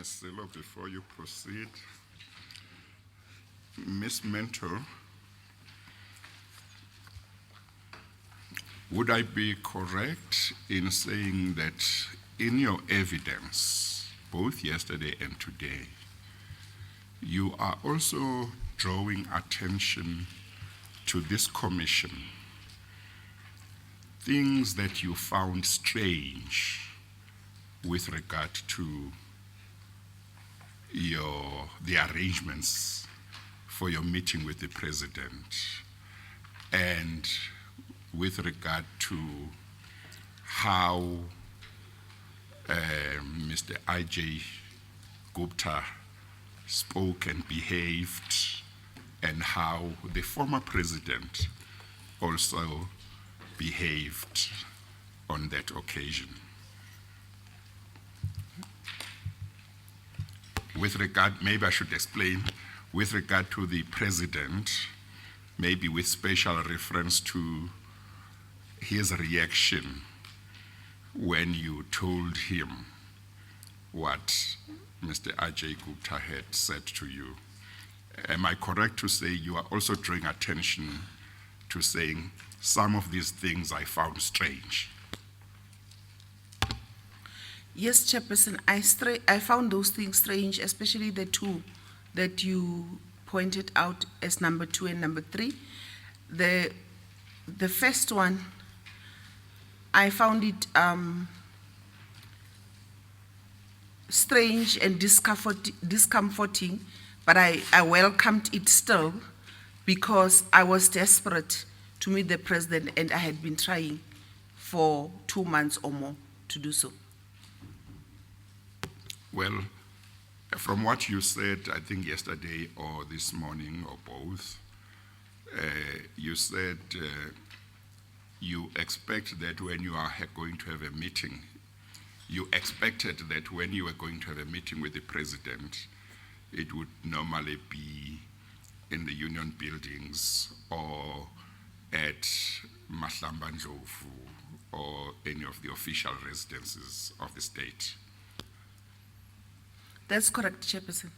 Silo, before you proceed. Ms. Mentor, would I be correct in saying that in your evidence, both yesterday and today, you are also drawing attention to this commission, things that you found strange with regard to the arrangements for your meeting with the president, and with regard to how Mr. I.J. Gupta spoke and behaved, and how the former president also behaved on that occasion. With regard, maybe I should explain, with regard to the president, maybe with special reference to his reaction when you told him what Mr. Ajay Gupta had said to you. Am I correct to say you are also drawing attention to saying some of these things I found strange? Yes, Chairperson, I found those things strange, especially the two that you pointed out as number 2 and number 3. The first one, I found it strange and discomforting, but I welcomed it still because I was desperate to meet the president, and I had been trying for 2 months or more to do so. Well, from what you said, I think yesterday or this morning or both, you said you expect that when you are going to have a meeting, you expected that when you were going to have a meeting with the president, it would normally be in the union buildings or at Mahlamba Ndlovu or any of the official residences of the state. That's correct, Chairperson.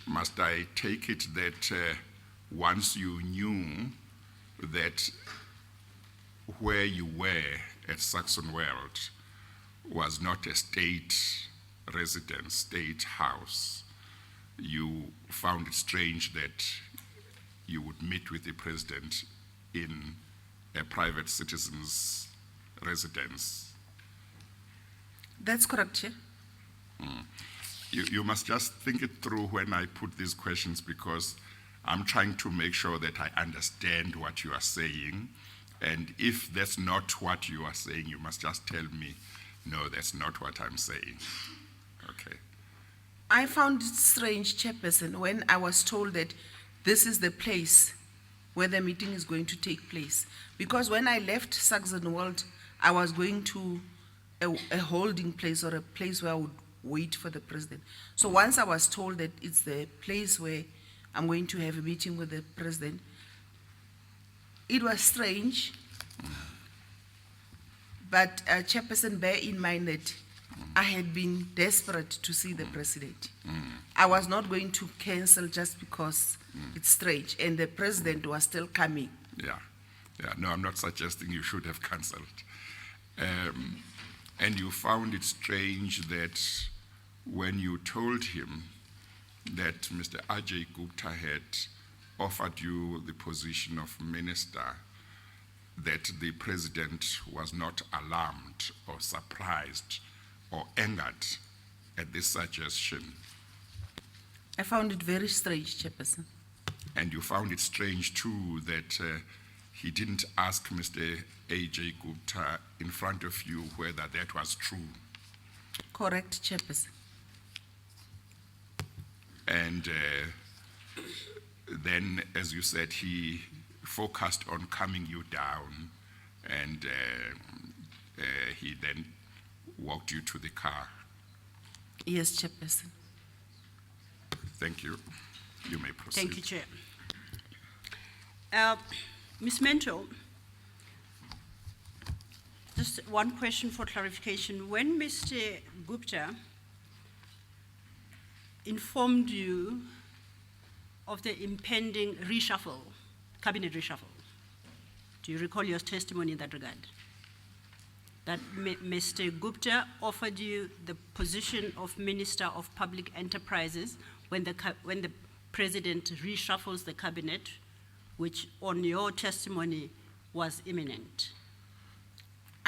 Must I take it that once you knew that where you were at Saxon World was not a state residence, state house, you found it strange that you would meet with the president in a private citizen's residence? That's correct, Chair. You must just think it through when I put these questions, because I'm trying to make sure that I understand what you are saying. And if that's not what you are saying, you must just tell me, no, that's not what I'm saying. Okay. I found it strange, Chairperson, when I was told that this is the place where the meeting is going to take place. Because when I left Saxon World, I was going to a holding place or a place where I would wait for the president. So once I was told that it's the place where I'm going to have a meeting with the president, it was strange. But Chairperson, bear in mind that I had been desperate to see the president. I was not going to cancel just because it's strange, and the president was still coming. Yeah. No, I'm not suggesting you should have cancelled. And you found it strange that when you told him that Mr. Ajay Gupta had offered you the position of minister, that the president was not alarmed or surprised or angered at this suggestion. I found it very strange, Chairperson. And you found it strange too that he didn't ask Mr. A.J. Gupta in front of you whether that was true. Correct, Chairperson. And then, as you said, he focused on calming you down, and he then walked you to the car. Yes, Chairperson. Thank you. You may proceed. Thank you, Chair. Ms. Mentor, Just one question for clarification. When Mr. Gupta informed you of the impending reshuffle, cabinet reshuffle, do you recall your testimony in that regard? That Mr. Gupta offered you the position of Minister of Public Enterprises when the President reshuffles the cabinet, which on your testimony was imminent.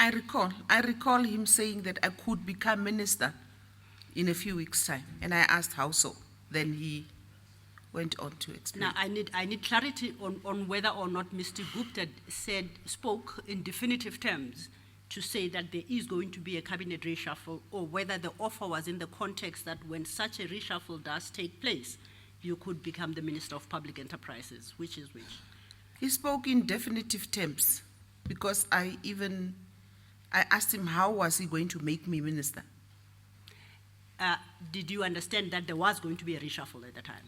I recall him saying that I could become minister in a few weeks' time, and I asked how so. Then he went on to explain. Now, I need clarity on whether or not Mr. Gupta spoke in definitive terms to say that there is going to be a cabinet reshuffle, or whether the offer was in the context that when such a reshuffle does take place, you could become the Minister of Public Enterprises. Which is which? He spoke in definitive terms, because I asked him how was he going to make me minister. Did you understand that there was going to be a reshuffle at the time?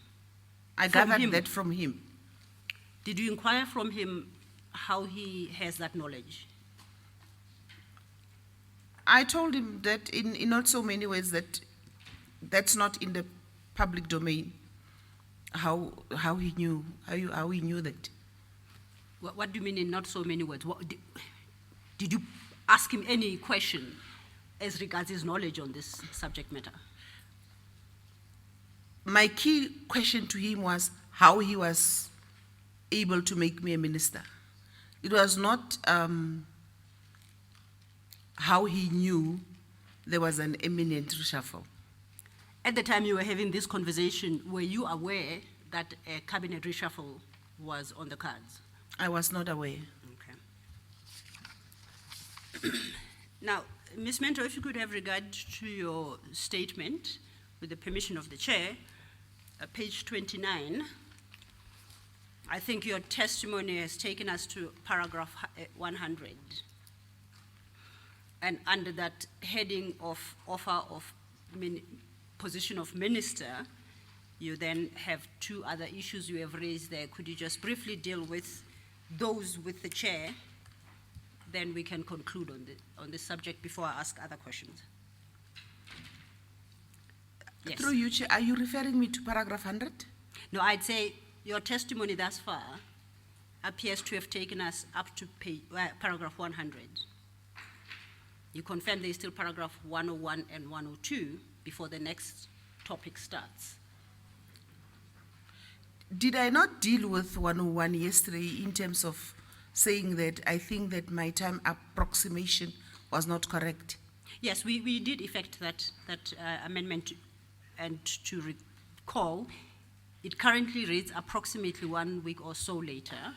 I gathered that from him. Did you inquire from him how he has that knowledge? I told him that in not so many ways that that's not in the public domain. How he knew that. What do you mean in not so many words? Did you ask him any question as regards his knowledge on this subject matter? My key question to him was how he was able to make me a minister. It was not how he knew there was an imminent reshuffle. At the time you were having this conversation, were you aware that a cabinet reshuffle was on the cards? I was not aware. Okay. Now, Ms. Mentor, if you could have regard to your statement, with the permission of the chair, page 29. I think your testimony has taken us to paragraph 100. And under that heading of offer of position of minister, you then have two other issues you have raised there. Could you just briefly deal with those with the chair? Then we can conclude on this subject before I ask other questions. Yes. Through you, Chair, are you referring me to paragraph 100? No, I'd say your testimony thus far appears to have taken us up to paragraph 100. You confirm there is still paragraph 101 and 102 before the next topic starts. Did I not deal with 101 yesterday in terms of saying that I think that my time approximation was not correct? Yes, we did effect that amendment, and to recall, it currently reads approximately 1 week or so later.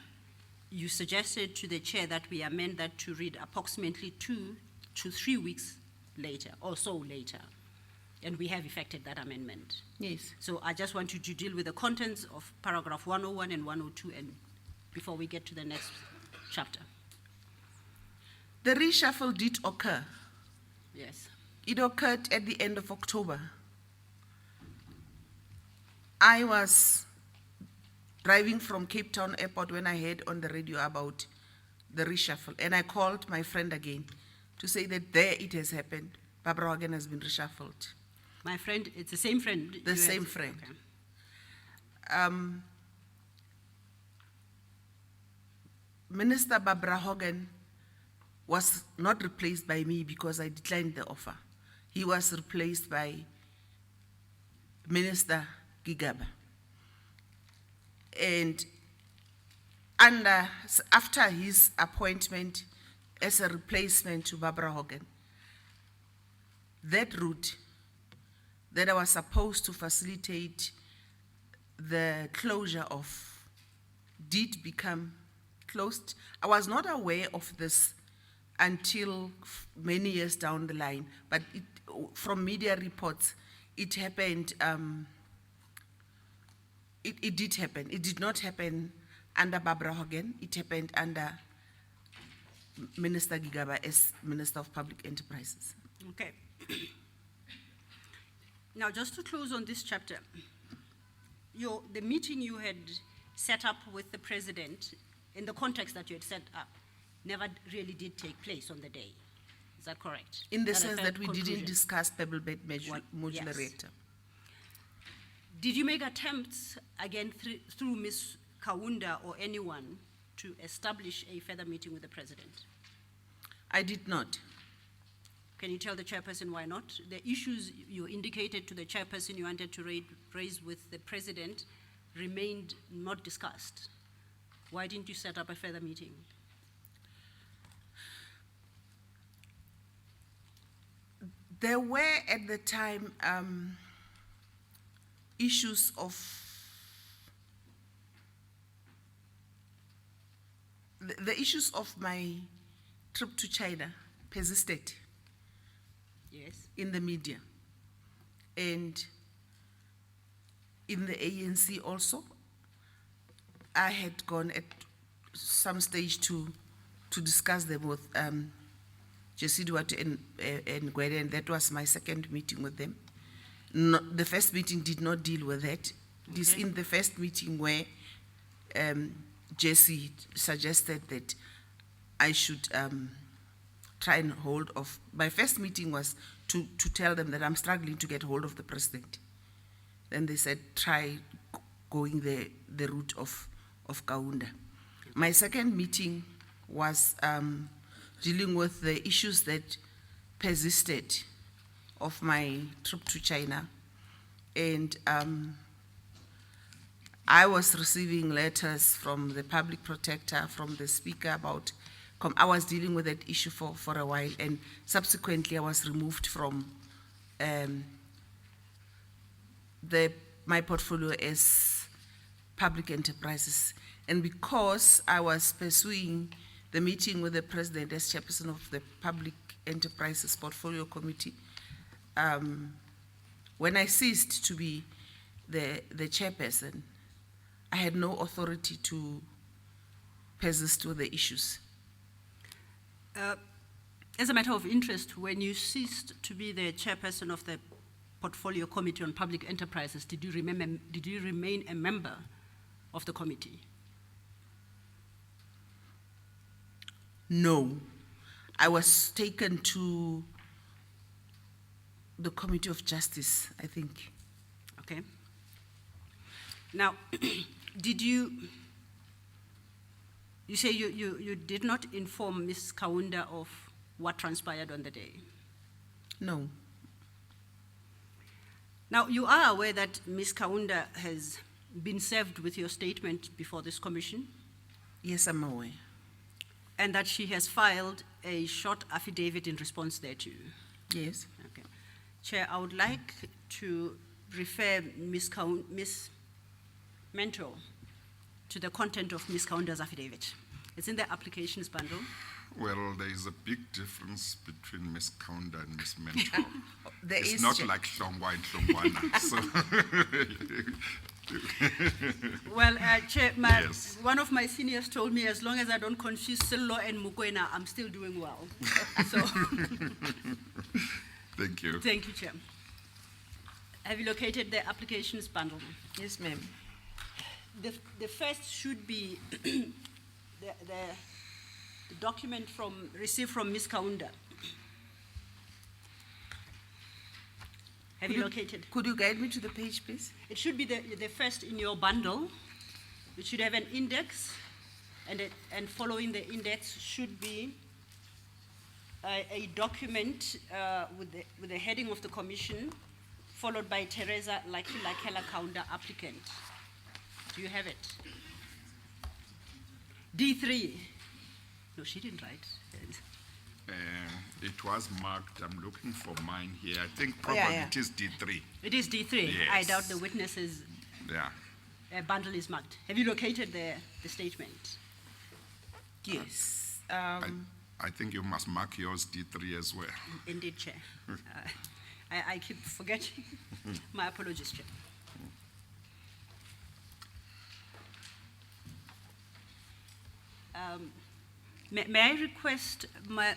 You suggested to the chair that we amend that to read approximately 2 to 3 weeks later, or so later. And we have effected that amendment. Yes. So I just want you to deal with the contents of paragraph 101 and 102 and before we get to the next chapter. The reshuffle did occur. Yes. It occurred at the end of October. I was driving from Cape Town Airport when I heard on the radio about the reshuffle, and I called my friend again to say that there it has happened. Barbara Hogan has been reshuffled. My friend, it's the same friend? The same friend. Okay. Minister Barbara Hogan was not replaced by me because I declined the offer. He was replaced by Minister Gigaba. And after his appointment as a replacement to Barbara Hogan, that route that I was supposed to facilitate the closure of did become closed. I was not aware of this until many years down the line, but from media reports, it happened, it did happen. It did not happen under Barbara Hogan, it happened under Minister Gigaba as Minister of Public Enterprises. Okay. Now, just to close on this chapter, the meeting you had set up with the president in the context that you had set up never really did take place on the day. Is that correct? In the Is a sense fair that we didn't conclusion? discuss pebble bed What- modular yes. reactor. Did you make attempts, again, through Ms. Kaunda or anyone, to establish a further meeting with the president? I did not. Can you tell the chairperson why not? The issues you indicated to the chairperson you wanted to raise with the president remained not discussed. Why didn't you set up a further meeting? There were at the time issues of the issues of my trip to China persisted Yes. in the media and in the ANC also. I had gone at some stage to discuss them with Jesse Duarte and Gwede, and that was my second meeting with them. No, the first meeting did not deal with that. This Okay. in the first meeting where Jesse suggested that I should try and hold of. My first meeting was to tell them that I'm struggling to get hold of the president. Then they said, try going the route of Kaunda. My second meeting was dealing with the issues that persisted of my trip to China. And I was receiving letters from the public protector, from the speaker about, I was dealing with that issue for a while, and subsequently I was removed from my portfolio as public enterprises. And because I was pursuing the meeting with the president as chairperson of the Public Enterprises Portfolio Committee, when I ceased to be the chairperson, I had no authority to persist with the issues. As a matter of interest, when you ceased to be the chairperson of the Portfolio Committee on Public Enterprises, did you remain a member of the committee? No. I was taken to the Committee of Justice, I think. Okay. Now, did you say you did not inform Ms. Kaunda of what transpired on the day? No. Now, you are aware that Ms. Kaunda has been served with your statement before this commission, Yes, I'm aware. and that she has filed a short affidavit in response thereto. Yes. Okay. Chair, I would like to refer Ms. Mentor to the content of Ms. Kaunda's affidavit. It's in the applications bundle. Well, there is a big difference between Ms. Kaunda and Ms. Mentor. There It's is not Chair. like Hlongwa and Hlongwana. So Well, Chair, Yes. one of my seniors told me as long as I don't confuse Sello and Mukwena, I'm still doing well. So, thank you. thank you, Chair. Have you located the applications bundle? Yes, ma'am. The first should be the document received from Ms. Kaunda. Have you located? Could you guide me to the page, please? It should be the first in your bundle. It should have an index, and following the index should be a document with the heading of the commission, followed by Teresa Lakela Kaunda, applicant. Do you have it? D3. No, she didn't write. It was marked, I'm looking for mine here. I think Oh, yeah, probably yeah. it is D3. It is D3. I Yes. doubt the witness's Yeah. bundle is marked. Have you located the statement? Yes. I think you must mark yours D3 as well. Indeed, Chair. I keep forgetting. My apologies, Chair. May I request my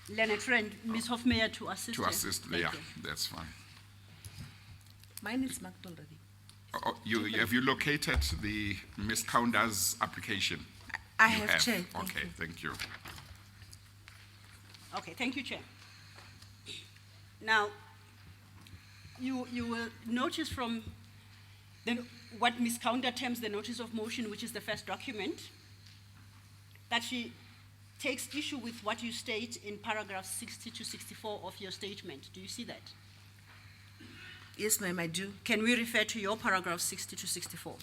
learned friend, Ms. Hofmeyer, to assist? To her? assist, Thank yeah, you. that's fine. Mine is marked already. Have you located the Ms. Kaunda's application? I You have, Chair. Thank Okay, you. thank you. Okay, thank you, Chair. Now, you will notice from what Ms. Kaunda terms the notice of motion, which is the first document, that she takes issue with what you state in paragraphs 60 to 64 of your statement. Do you see that? Yes, ma'am, I do. Can we refer to your paragraph 60 to 64?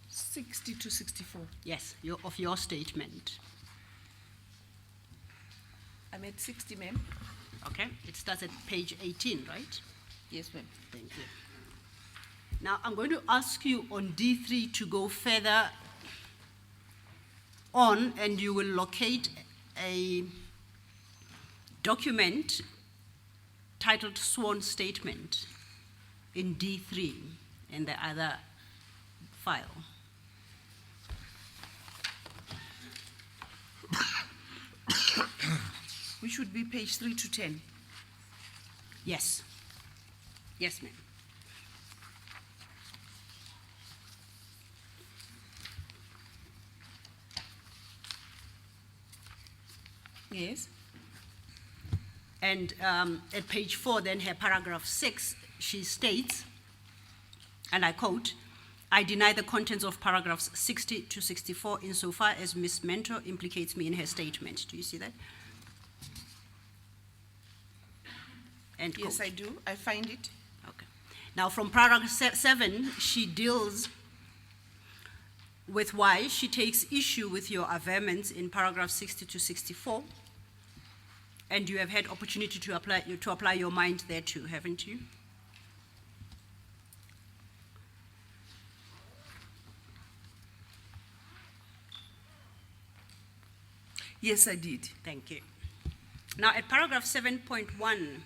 Sixty to 64. Yes, of your statement. I'm at 60, ma'am. Okay, it starts at page 18, right? Yes, ma'am. Thank you. Now, I'm going to ask you on D3 to go further on, and you will locate a document titled Sworn Statement in D3 in the other file. Which would be page 3 to 10. Yes. Yes, ma'am. Yes. And at page 4, then her paragraph 6, she states, and I quote, I deny the contents of paragraphs 60 to 64 insofar as Ms. Mentor implicates me in her statement. Do you see that? End Yes, quote. I do. I find it. Okay. Now, from paragraph 7, she deals with why she takes issue with your averments in paragraph 60 to 64, and you have had opportunity to apply your mind there too, haven't you? Yes, I did. Thank you. Now, at paragraph 7.1,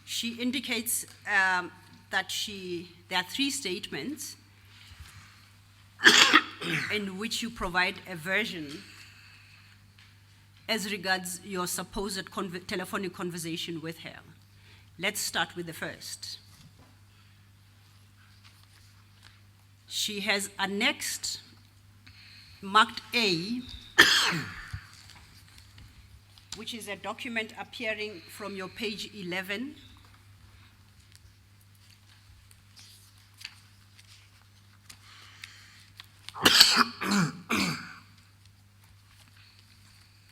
she indicates that there are 3 statements in which you provide a version as regards your supposed telephonic conversation with her. Let's start with the first. She has annexed, marked A, which is a document appearing from your page 11.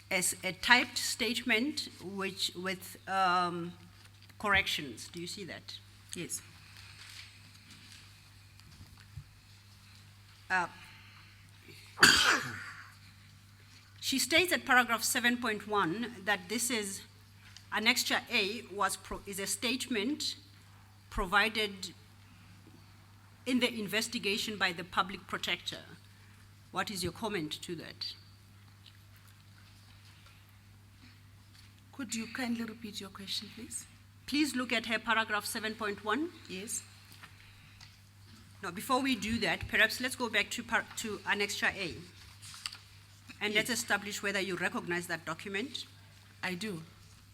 As a typed statement with corrections. Do you see that? Yes. She states at paragraph 7.1 that this is annexure A is a statement provided in the investigation by the public protector. What is your comment to that? Could you kindly repeat your question, please? Please look at her paragraph 7.1. Yes. Now, before we do that, perhaps let's go back to annexure A. And let's establish whether you recognize that document. I do.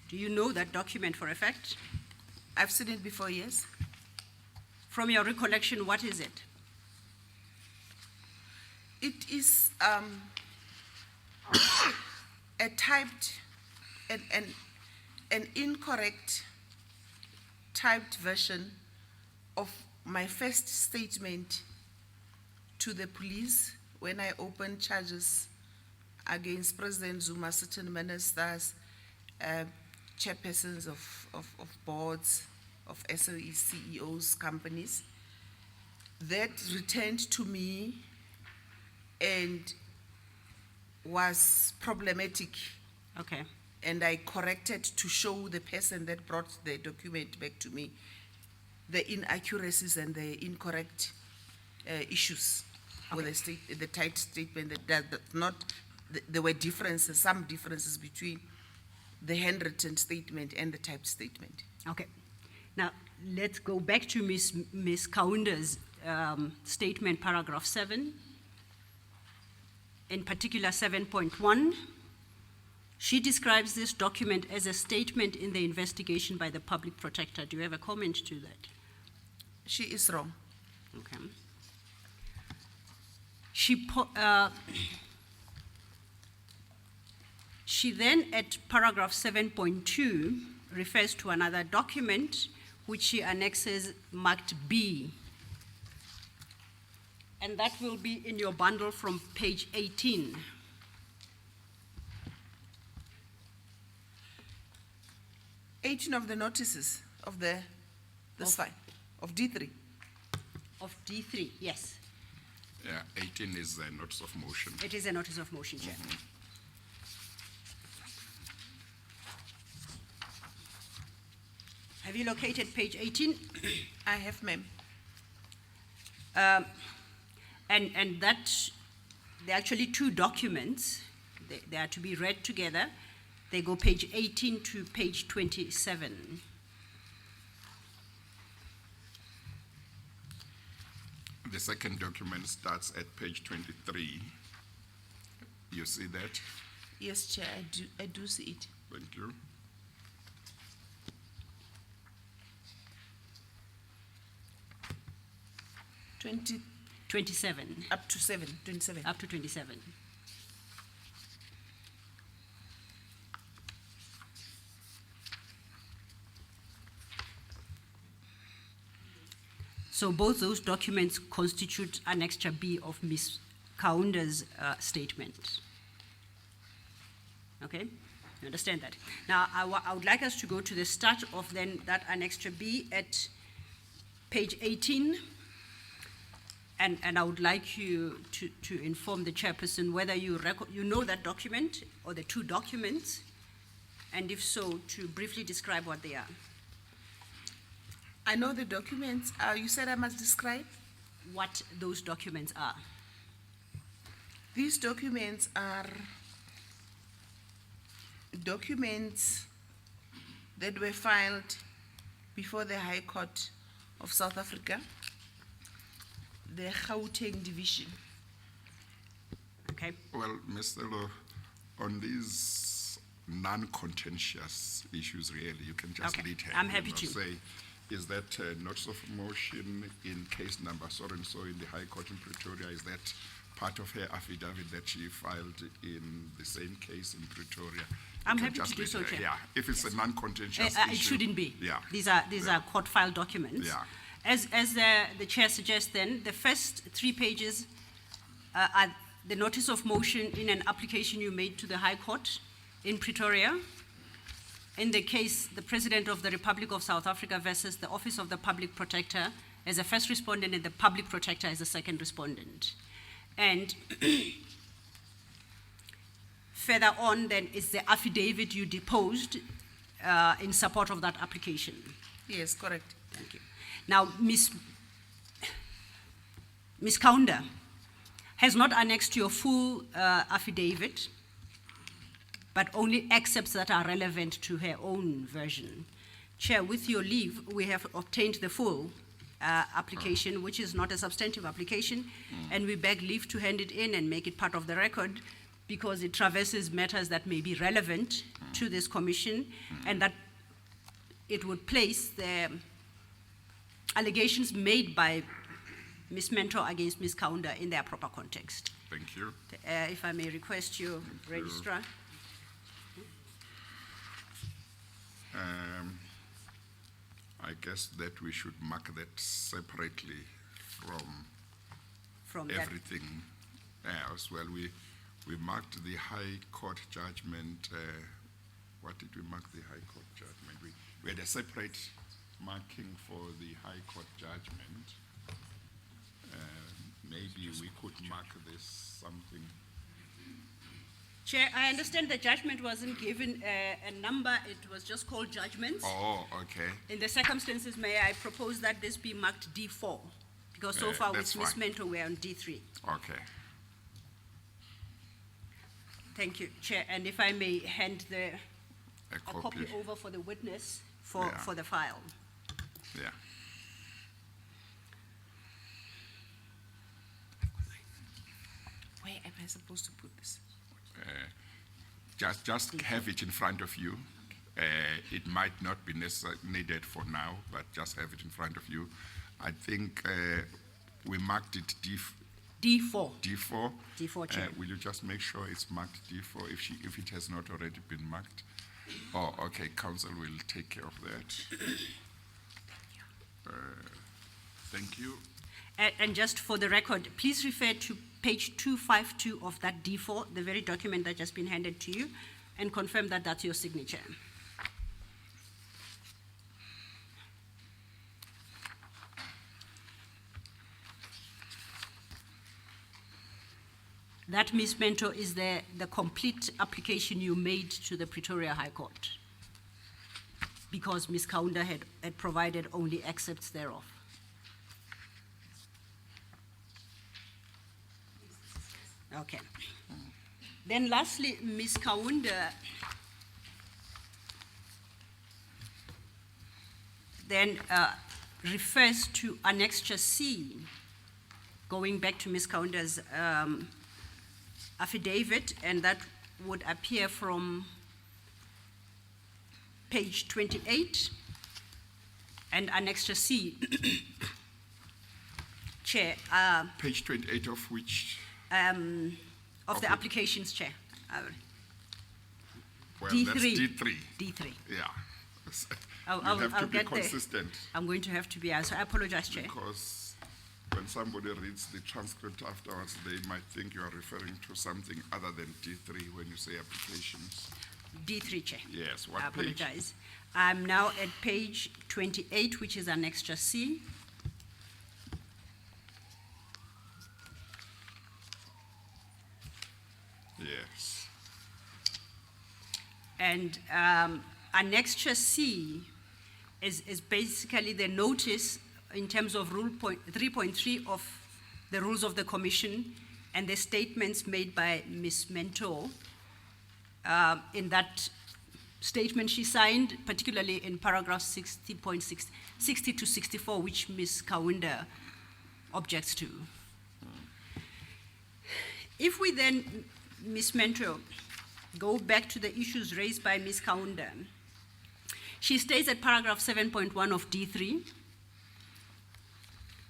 Do you know that document for a fact? I've seen it before, yes. From your recollection, what is it? It is a typed, an incorrect typed version of my first statement to the police when I opened charges against President Zuma, certain ministers, chairpersons of boards, of SOE CEOs, companies. That returned to me and was problematic. Okay. And I corrected to show the person that brought the document back to me the inaccuracies and the incorrect issues with the typed statement. That not there were differences, some differences between the handwritten statement and the typed statement. Okay. Now, let's go back to Ms. Kaunda's statement, paragraph 7. in particular 7.1. She describes this document as a statement in the investigation by the public protector. Do you have a comment to that? She is wrong. Okay. She then, at paragraph 7.2, refers to another document which she annexes marked B. And that will be in your bundle from page 18. Of the notices of the file of D3. Of D3, yes. Yeah, 18 is the notice of motion. It is a notice of motion, Chair. Have you located page 18? I have, ma'am. And that, there are actually two documents. They are to be read together. They go page 18 to page 27. The second document starts at page 23. You see that? Yes, Chair, I do see it. Thank you. Twenty 27, up to 27. up to 27. So both those documents constitute Annexure B of Ms. Kaunda's statement. Okay, you understand that? Now, I would like us to go to the start of then that Annexure B at page 18. And I would like you to inform the chairperson whether you know that document or the two documents, and if so, to briefly describe what they are. I know the documents. You said I must describe? What those documents are. These documents are documents that were filed before the High Court of South Africa, the Gauteng Division. Okay. Well, Mr. Law, on these non-contentious issues, really, you can just Okay, lead hand. I'm happy to. Say, is that notice of motion in case number so-and-so in the High Court in Pretoria, is that part of her affidavit that she filed in the same case in Pretoria? I'm You can happy to just do lead so, her. Chair. Yeah, if it's a non-contentious It issue. shouldn't be. Yeah. These are court file documents. Yeah. As the chair suggests then, the first 3 pages are the notice of motion in an application you made to the High Court in Pretoria. In the case, the President of the Republic of South Africa versus the Office of the Public Protector as a first respondent and the Public Protector as a second respondent. And further on then is the affidavit you deposed in support of that application. Yes, correct. Thank you. Now, Ms. Kaunda has not annexed your full affidavit, but only excerpts that are relevant to her own version. Chair, with your leave, we have obtained the full application, which is not a substantive application, and we beg leave to hand it in and make it part of the record because it traverses matters that may be relevant to this commission and that it would place the allegations made by Ms. Mentor against Ms. Kaunda in their proper context. Thank you. If I may request you, Registrar. I guess that we should mark that separately from That. everything else. Well, we marked the High Court judgment. What did we mark the High Court judgment? We had a separate marking for the High Court judgment. Maybe we could mark this something. Chair, I understand the judgment wasn't given a number, it was just called judgments. Oh, okay. In the circumstances, may I propose that this be marked D4? Because so far with that's Ms. fine. Mentor, we're on D3. Okay. Thank you, Chair. And if I may hand A a copy copy. over for the witness for Yeah. the file. Yeah. Where am am I supposed to put this? Just have it in front of you. It might not be needed for now, but just have it in front of you. I think we marked it D4. D4. D4, Chair. Will you just make sure it's marked D4 if it has not already been marked? Oh, okay, council will take care of that. Thank you. And just for the record, please refer to page 252 of that D4, the very document that just been handed to you, and confirm that that's your signature. That, Ms. Mentor, is the complete application you made to the Pretoria High Court, because Ms. Kaunda had provided only excerpts thereof. Okay. Then lastly, Ms. Kaunda then refers to Annexure C, going back to Ms. Kaunda's affidavit, and that would appear from page 28, and Annexure C, Chair, Page 28 of which? of the applications, Chair. Well, D3. that's D3. D3. Yeah. I'll You have to be get there. consistent. I'm going to have to be, so I apologize, Chair. Because when somebody reads the transcript afterwards, they might think you are referring to something other than D3 when you say applications. D3, Chair. Yes, what I page? apologize. I'm now at page 28, which is Annexure C. Yes. And Annexure C is basically the notice in terms of Rule 3.3 of the Rules of the Commission and the statements made by Ms. Mentor. In that statement she signed, particularly in paragraph 60 to 64, which Ms. Kaunda objects to. If we then, Ms. Mentor, go back to the issues raised by Ms. Kaunda, she states at paragraph 7.1 of D3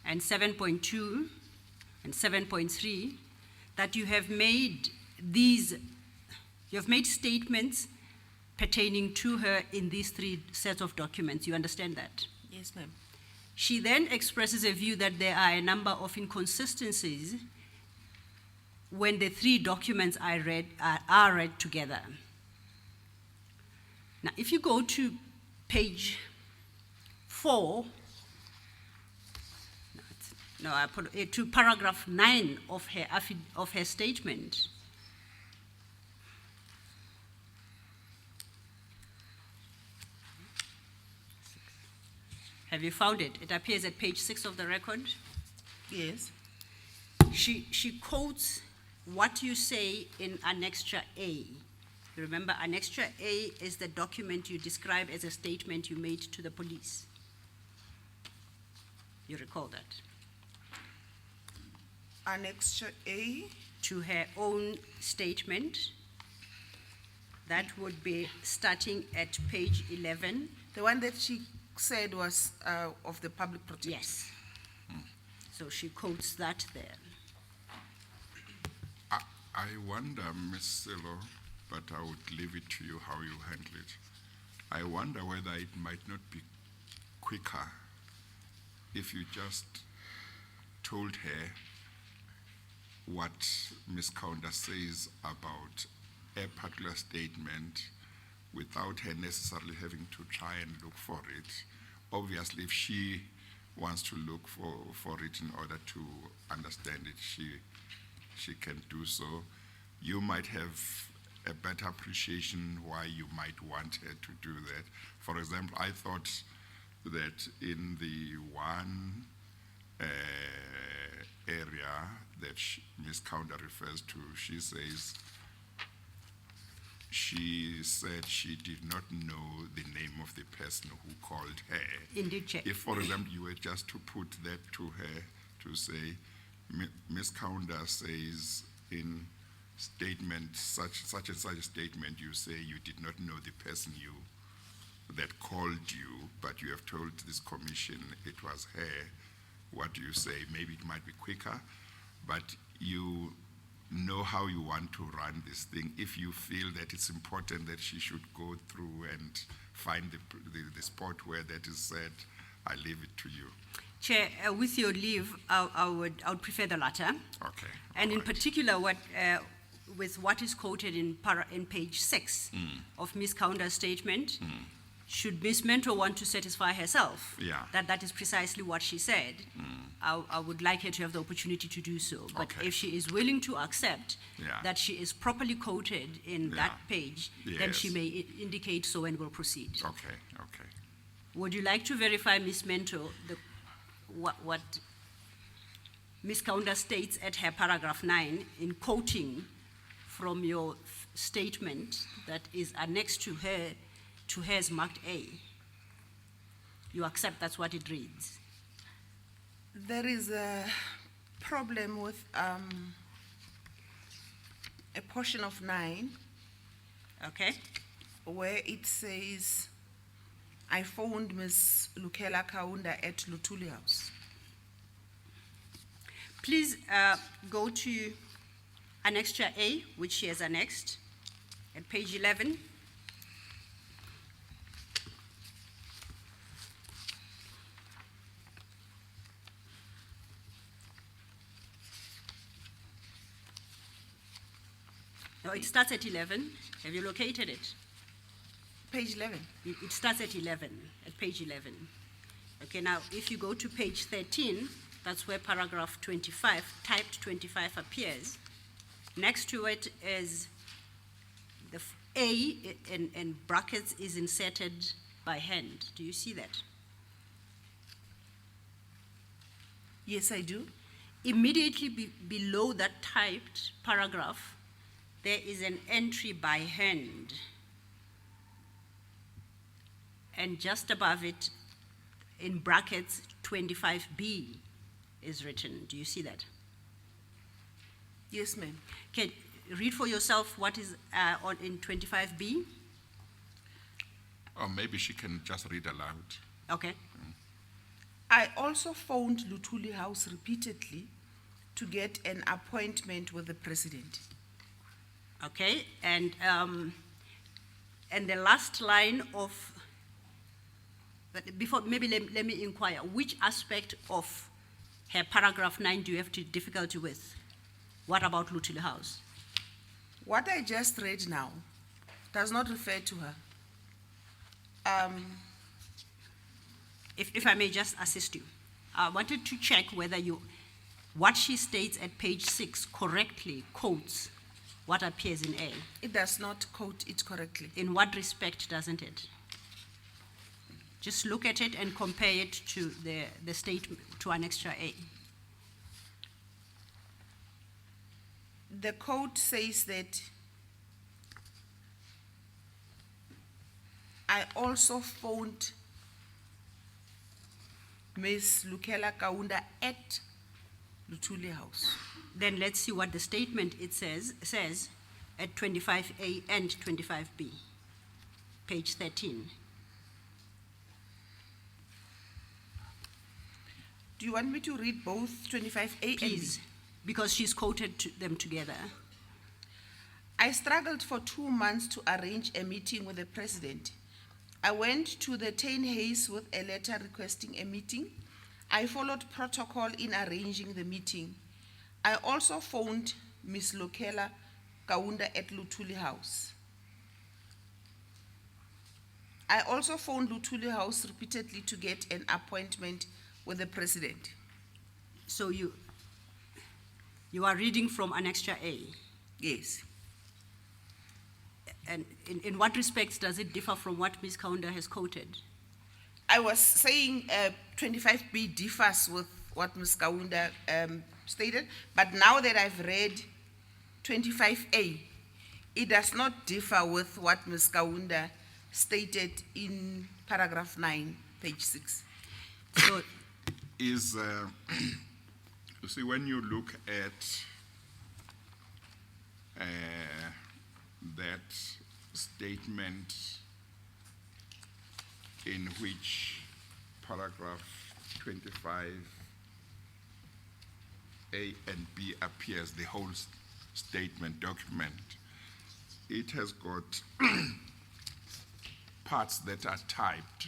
and 7.2 and 7.3 that you have made statements pertaining to her in these three sets of documents. You understand that? Yes, ma'am. She then expresses a view that there are a number of inconsistencies when the three documents are read together. Now, if you go to page 4, to paragraph 9 of her statement, have you found it? It appears at page 6 of the record. Yes. She quotes what you say in Annexure A. You remember, Annexure A is the document you describe as a statement you made to the police. You recall that? Annexure A. To her own statement. That would be starting at page 11. The one that she said was of the public protector. Yes. So she quotes that there. I wonder, Ms. Silo, but I would leave it to you how you handle it. I wonder whether it might not be quicker if you just told her what Ms. Kaunda says about a particular statement without her necessarily having to try and look for it. Obviously, if she wants to look for it in order to understand it, she can do so. You might have a better appreciation why you might want her to do that. For example, I thought that in the one area that Ms. Kaunda refers to, she says, she said she did not know the name of the person who called her. Indeed, Chair. If, for example, you were just to put that to her to say, Ms. Kaunda says in statement, such and such a statement, you say you did not know the person that called you, but you have told this commission it was her. What do you say? Maybe it might be quicker, but you know how you want to run this thing. If you feel that it's important that she should go through and find the spot where that is said, I leave it to you. Chair, with your leave, I would prefer the latter. Okay. And in all right. particular, with what is quoted in page 6 of Ms. Kaunda's statement, should Ms. Mentor want to satisfy herself Yeah. that is precisely what she said, I would like her to have the opportunity to do so. But Okay. if she is willing to accept Yeah. that she is properly quoted in that page, then she Yes. may indicate so and will proceed. Okay, okay. Would you like to verify, Ms. Mentor, what Ms. Kaunda states at her paragraph 9 in quoting from your statement that is annexed to hers marked A? You accept that's what it reads? There is a problem with a portion of 9 Okay? where it says, I phoned Ms. Lukela Kaunda at Lutuli House. Please go to Annexure A, which she has annexed, at page 11. No, it starts at 11. Have you located it? Page 11. It starts at 11, at page 11. Okay, now if you go to page 13, that's where paragraph 25, typed 25 appears. Next to it is the A in brackets is inserted by hand. Do you see that? Yes, I do. Immediately below that typed paragraph, there is an entry by hand. And just above it, in brackets, 25B is written. Do you see that? Yes, ma'am. Okay, read for yourself what is in 25B. Or maybe she can just read aloud. Okay. I also phoned Lutuli House repeatedly to get an appointment with the president. Okay, and the last line of, before, maybe let me inquire, which aspect of her paragraph 9 do you have difficulty with? What about Lutuli House? What I just read now does not refer to her. If I may just assist you, I wanted to check whether what she states at page 6 correctly quotes what appears in A. It does not quote it correctly. In what respect doesn't it? Just look at it and compare it to the statement, to Annexure A. The code says that I also phoned Ms. Lukela Kaunda at Lutuli House. Then let's see what the statement it says at 25A and 25B, page 13. Do you want me to read both 25A and B? Please, because she's quoted them together. I struggled for 2 months to arrange a meeting with the president. I went to the Tain Hayes with a letter requesting a meeting. I followed protocol in arranging the meeting. I also phoned Ms. Lukela Kaunda at Lutuli House. I also phoned Lutuli House repeatedly to get an appointment with the president. So you are reading from Annexure A. Yes. And in what respects does it differ from what Ms. Kaunda has quoted? I was saying 25B differs with what Ms. Kaunda stated, but now that I've read 25A, it does not differ with what Ms. Kaunda stated in paragraph 9, page 6. So, Is, you see, when you look at that statement in which paragraph 25 A and B appears, the whole statement document, it has got parts that are typed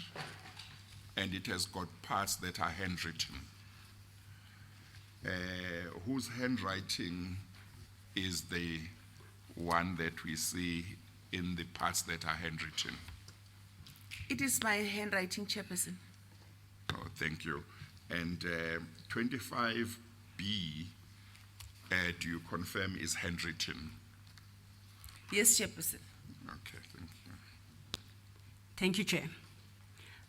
and it has got parts that are handwritten. Whose handwriting is the one that we see in the parts that are handwritten? It is my handwriting, Chairperson. Oh, thank you. And 25B, do you confirm is handwritten? Yes, Chairperson. Okay, thank you. Thank you, Chair.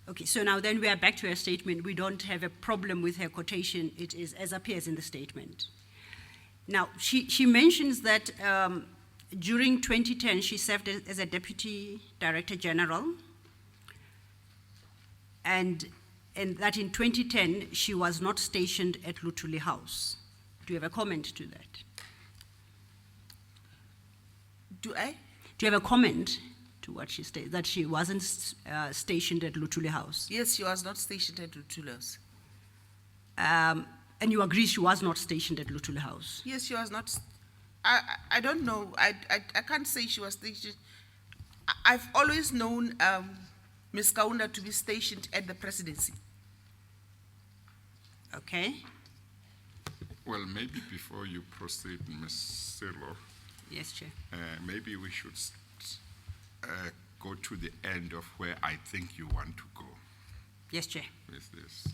Okay, so now then we are back to her statement. We don't have a problem with her quotation. It is as appears in the statement. Now, she mentions that during 2010, she served as a Deputy Director General, and that in 2010, she was not stationed at Lutuli House. Do you have a comment to that? Do I? Do you have a comment to what she stated, that she wasn't stationed at Lutuli House? Yes, she was not stationed at Lutuli House. And you agree she was not stationed at Lutuli House? Yes, she was not. I don't know. I can't say she was stationed. I've always known Ms. Kaunda to be stationed at the presidency. Okay. Well, maybe before you proceed, Ms. Silo, Yes, Chair. maybe we should go to the end of where I think you want to go Yes, Chair. with this.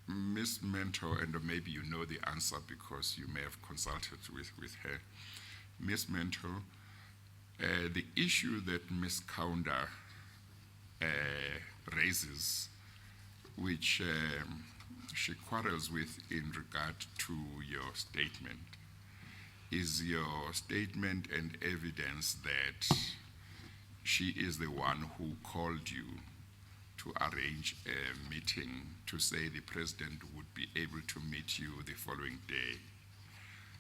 Ms. Mentor, and maybe you know the answer because you may have consulted with her. Ms. Mentor, the issue that Ms. Kaunda raises, which she quarrels with in regard to your statement, is your statement and evidence that she is the one who called you to arrange a meeting to say the president would be able to meet you the following day.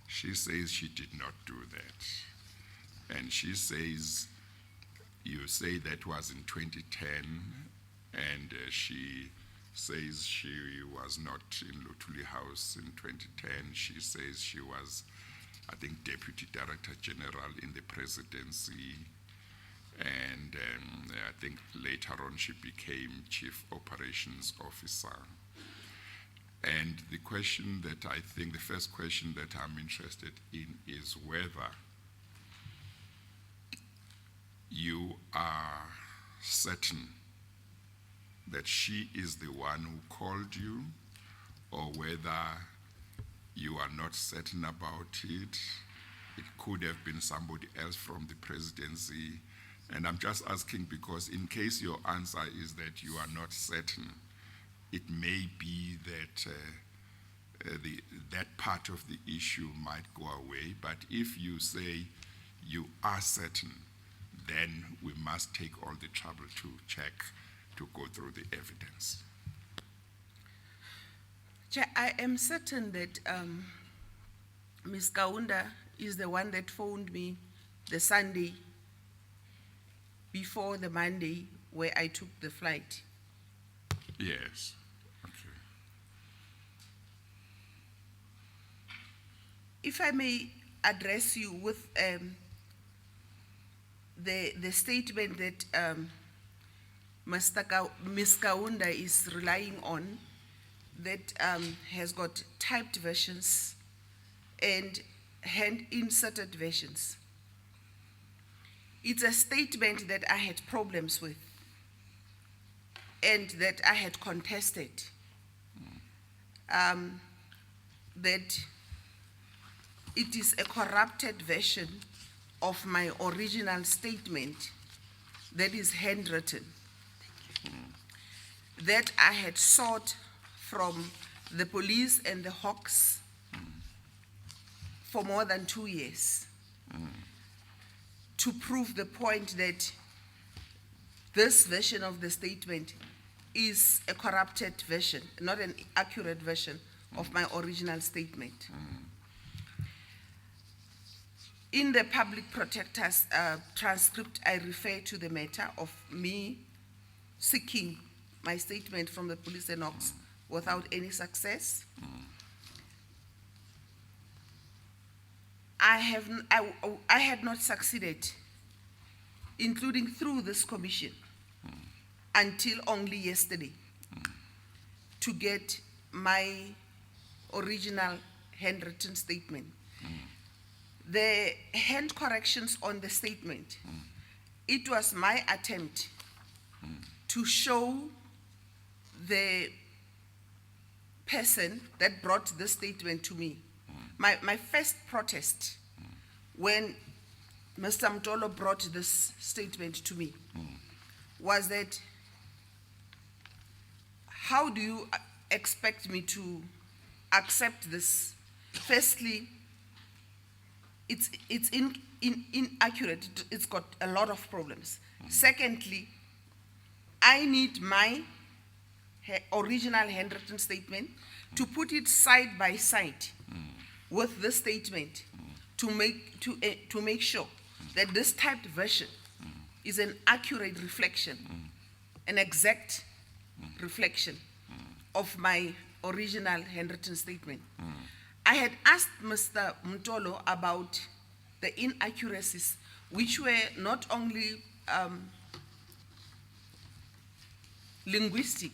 She says she did not do that. And she says, you say that was in 2010, and she says she was not in Lutuli House in 2010. She says she was, I think, Deputy Director General in the presidency, and I think later on she became Chief Operations Officer. And the question that I think, the first question that I'm interested in is whether you are certain that she is the one who called you, or whether you are not certain about it. It could have been somebody else from the presidency. And I'm just asking because in case your answer is that you are not certain, it may be that that part of the issue might go away. But if you say you are certain, then we must take all the trouble to check, to go through the evidence. Chair, I am certain that Ms. Kaunda is the one that phoned me the Sunday before the Monday where I took the flight. Yes. Okay. If I may address you with the statement that Ms. Kaunda is relying on, that has got typed versions and hand-inserted versions. It's a statement that I had problems with and that I had contested. That it is a corrupted version of my original statement that is handwritten, that I had sought from the police and the Hawks for more than 2 years to prove the point that this version of the statement is a corrupted version, not an accurate version of my original statement. In the public protector's transcript, I refer to the matter of me seeking my statement from the police and Ox without any success. I had not succeeded, including through this commission, until only yesterday, to get my original handwritten statement. The hand corrections on the statement, it was my attempt to show the person that brought the statement to me. My first protest when Mr. Mtolo brought this statement to me was that, how do you expect me to accept this? Firstly, it's inaccurate. It's got a lot of problems. Secondly, I need my original handwritten statement to put it side by side with the statement to make sure that this typed version is an accurate reflection, an exact reflection of my original handwritten statement. I had asked Mr. Mtolo about the inaccuracies, which were not only linguistic,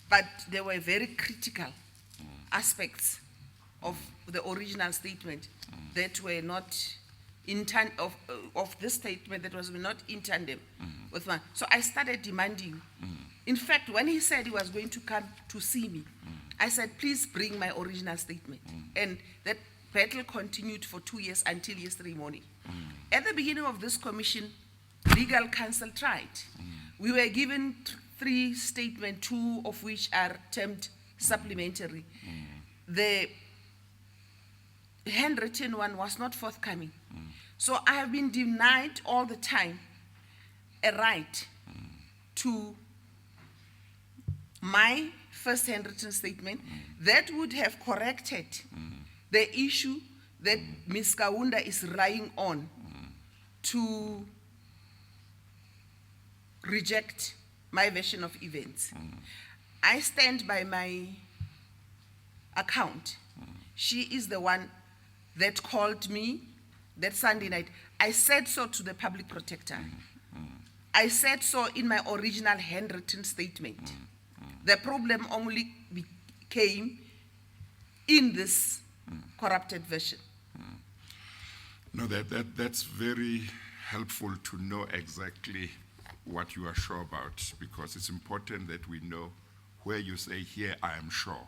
but they were very critical aspects of the original statement that were not of this statement that was not in tandem with one. So I started demanding. In fact, when he said he was going to come to see me, I said, please bring my original statement. And that battle continued for 2 years until yesterday morning. At the beginning of this commission, legal counsel tried. We were given 3 statements, 2 of which are termed supplementary. The handwritten one was not forthcoming. So I have been denied all the time a right to my first handwritten statement that would have corrected the issue that Ms. Kaunda is relying on to reject my version of events. I stand by my account. She is the one that called me that Sunday night. I said so to the public protector. I said so in my original handwritten statement. The problem only came in this corrupted version. No, that's very helpful to know exactly what you are sure about, because it's important that we know where you say, here I am sure,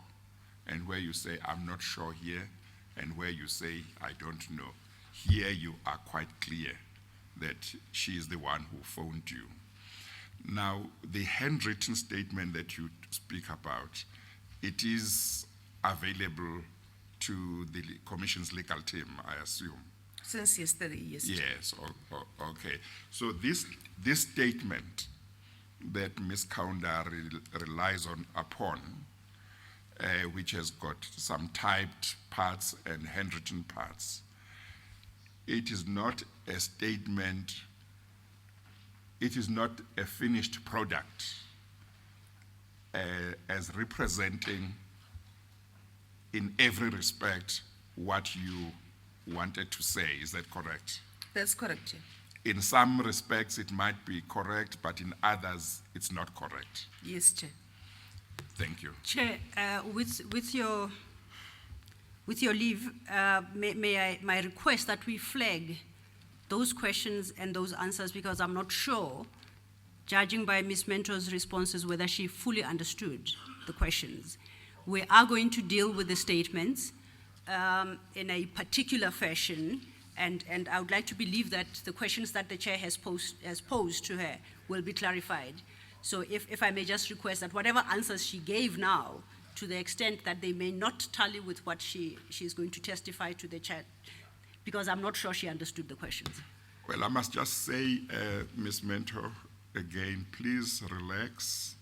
and where you say, I'm not sure here, and where you say, I don't know. Here you are quite clear that she is the one who phoned you. Now, the handwritten statement that you speak about, it is available to the Commission's legal team, I assume. Since yesterday, yes. Yes, okay. So this statement that Ms. Kaunda relies upon, which has got some typed parts and handwritten parts, it is not a statement, it is not a finished product as representing in every respect what you wanted to say. Is that correct? That's correct, Chair. In some respects it might be correct, but in others it's not correct. Yes, Chair. Thank you. Chair, with your leave, may I request that we flag those questions and those answers, because I'm not sure, judging by Ms. Mentor's responses, whether she fully understood the questions. We are going to deal with the statements in a particular fashion, and I would like to believe that the questions that the Chair has posed to her will be clarified. So if I may just request that whatever answers she gave now, to the extent that they may not tally with what she is going to testify to the Chair, because I'm not sure she understood the questions. Well, I must just say, Ms. Mentor, again, please relax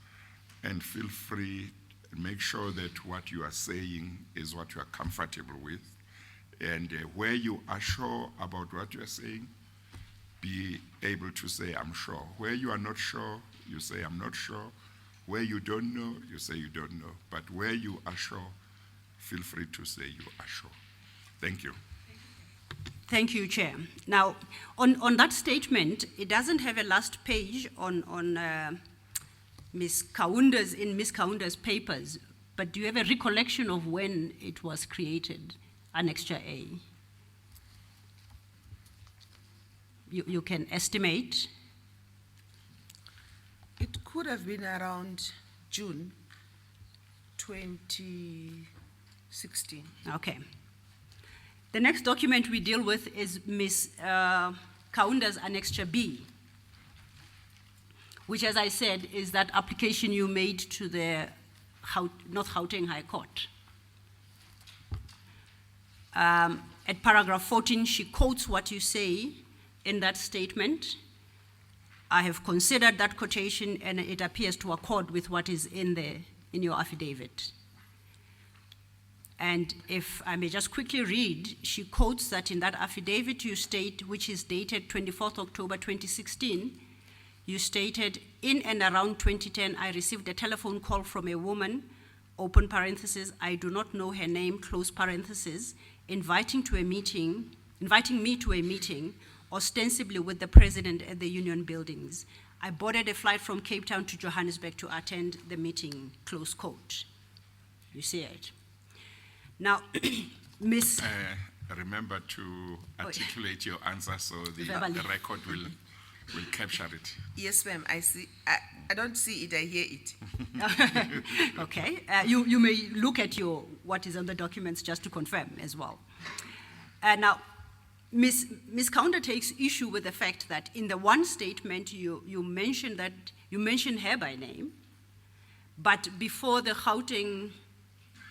and feel free. Make sure that what you are saying is what you are comfortable with. And where you are sure about what you are saying, be able to say, I'm sure. Where you are not sure, you say, I'm not sure. Where you don't know, you say you don't know. But where you are sure, feel free to say you are sure. Thank you. Thank you, Chair. Now, on that statement, it doesn't have a last page on Ms. Kaunda's papers, but do you have a recollection of when it was created, Annexure A? You can estimate. It could have been around June 2016. Okay. The next document we deal with is Ms. Kaunda's Annexure B, which, as I said, is that application you made to the North Gauteng High Court. At paragraph 14, she quotes what you say in that statement. I have considered that quotation, and it appears to accord with what is in your affidavit. And if I may just quickly read, she quotes that in that affidavit you state, which is dated 24th October 2016, you stated, in and around 2010, I received a telephone call from a woman, open parenthesis, I do not know her name, close parenthesis, inviting me to a meeting, ostensibly with the president at the union buildings. I boarded a flight from Cape Town to Johannesburg to attend the meeting, close quote. You see it. Now, Miss... Remember to articulate your answer so the record will capture it. Yes, ma'am, I see. I don't see it, I hear it. Okay, you may look at what is on the documents just to confirm as well. Now, Ms. Kaunda takes issue with the fact that in the one statement you mentioned her by name, but before the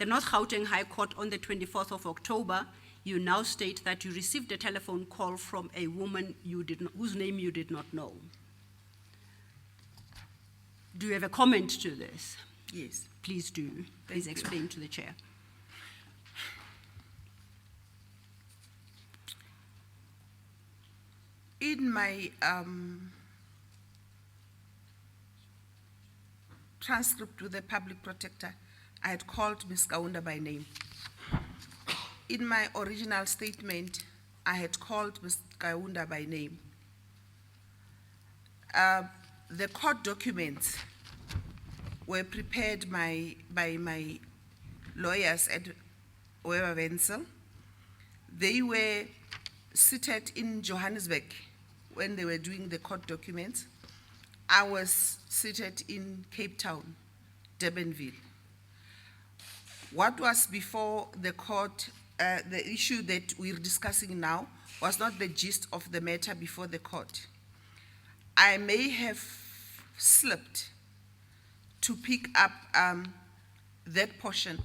North Gauteng High Court on the 24th of October, you now state that you received a telephone call from a woman whose name you did not know. Do you have a comment to this? Yes. Please do. Please explain to the chair. In my transcript with the public protector, I had called Ms. Kaunda by name. In my original statement, I had called Ms. Kaunda by name. The court documents were prepared by my lawyers at Weber Wenzel. They were seated in Johannesburg when they were doing the court documents. I was seated in Cape Town, Durbanville. What was before the court, the issue that we're discussing now, was not the gist of the matter before the court. I may have slipped to pick up that portion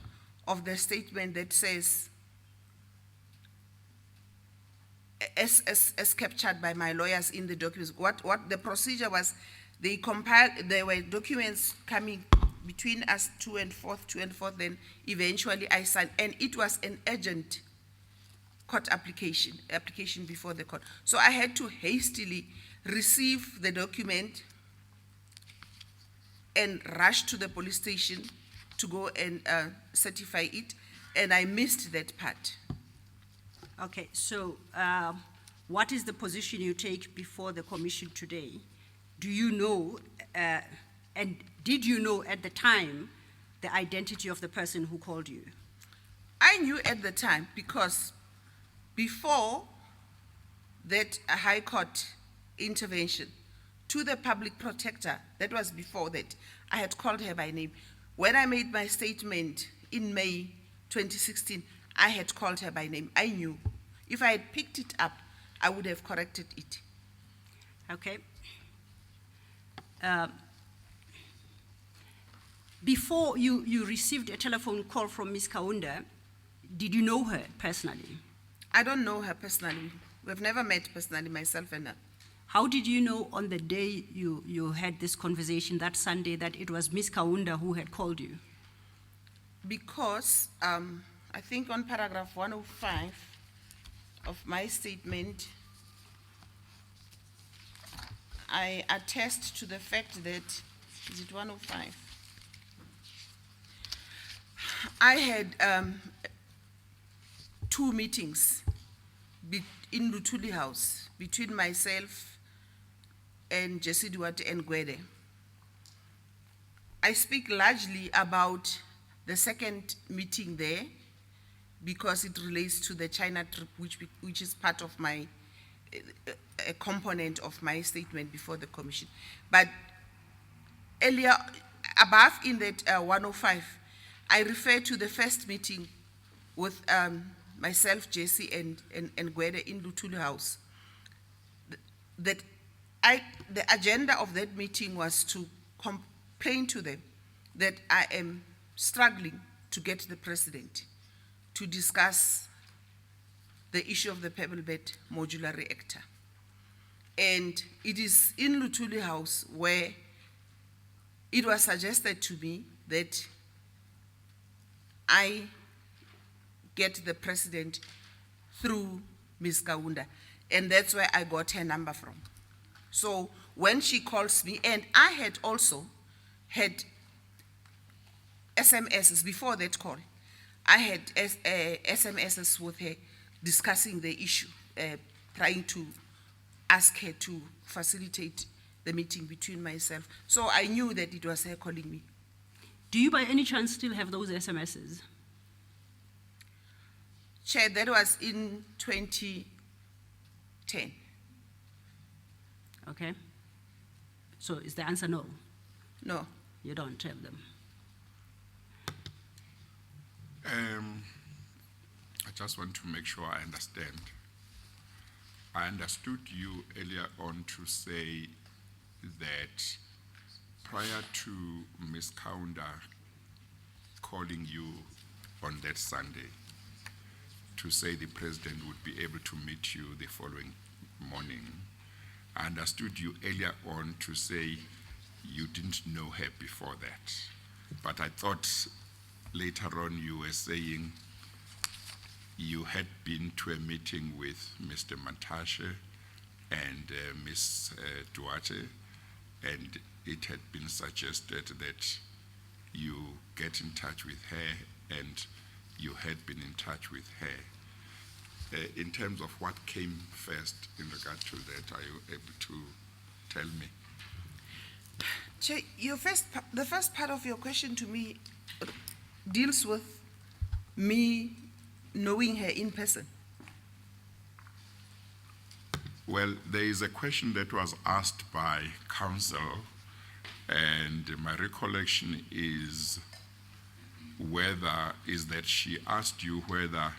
of the statement that says, as captured by my lawyers in the documents. What the procedure was, they compiled, there were documents coming between us to and forth, then eventually I signed, and it was an urgent court application before the court. So I had to hastily receive the document and rush to the police station to go and certify it, and I missed that part. Okay, so what is the position you take before the commission today? Do you know, and did you know at the time the identity of the person who called you? I knew at the time because before that High Court intervention to the public protector, that was before that, I had called her by name. When I made my statement in May 2016, I had called her by name. I knew. If I had picked it up, I would have corrected it. Okay. Before you received a telephone call from Ms. Kaunda, did you know her personally? I don't know her personally. We've never met personally, myself and her. How did you know on the day you had this conversation, that Sunday, that it was Ms. Kaunda who had called you? Because I think on paragraph 105 of my statement, I attest to the fact that, is it 105? I had 2 meetings in Lutuli House between myself and Jesse Duarte and Gwede. I speak largely about the second meeting there because it relates to the China trip, which is part of my, a component of my statement before the commission. But earlier, above in that 105, I refer to the first meeting with myself, Jesse, and Gwede in Lutuli House. The agenda of that meeting was to complain to them that I am struggling to get the president to discuss the issue of the pebble bed modular reactor. And it is in Lutuli House where it was suggested to me that I get the president through Ms. Kaunda, and that's where I got her number from. So when she calls me, and I had also had SMSs before that call, I had SMSs with her discussing the issue, trying to ask her to facilitate the meeting between myself. So I knew that it was her calling me. Do you by any chance still have those SMSs? Chair, that was in 2010. Okay. So is the answer no? No. You don't have them. I just want to make sure I understand. I understood you earlier on to say that prior to Ms. Kaunda calling you on that Sunday to say the president would be able to meet you the following morning, I understood you earlier on to say you didn't know her before that. But I thought later on you were saying you had been to a meeting with Mr. Mantashe and Ms. Duarte, and it had been suggested that you get in touch with her, and you had been in touch with her. In terms of what came first in regard to that, are you able to tell me? Chair, the first part of your question to me deals with me knowing her in person. Well, there is a question that was asked by counsel, and my recollection is that she asked you whether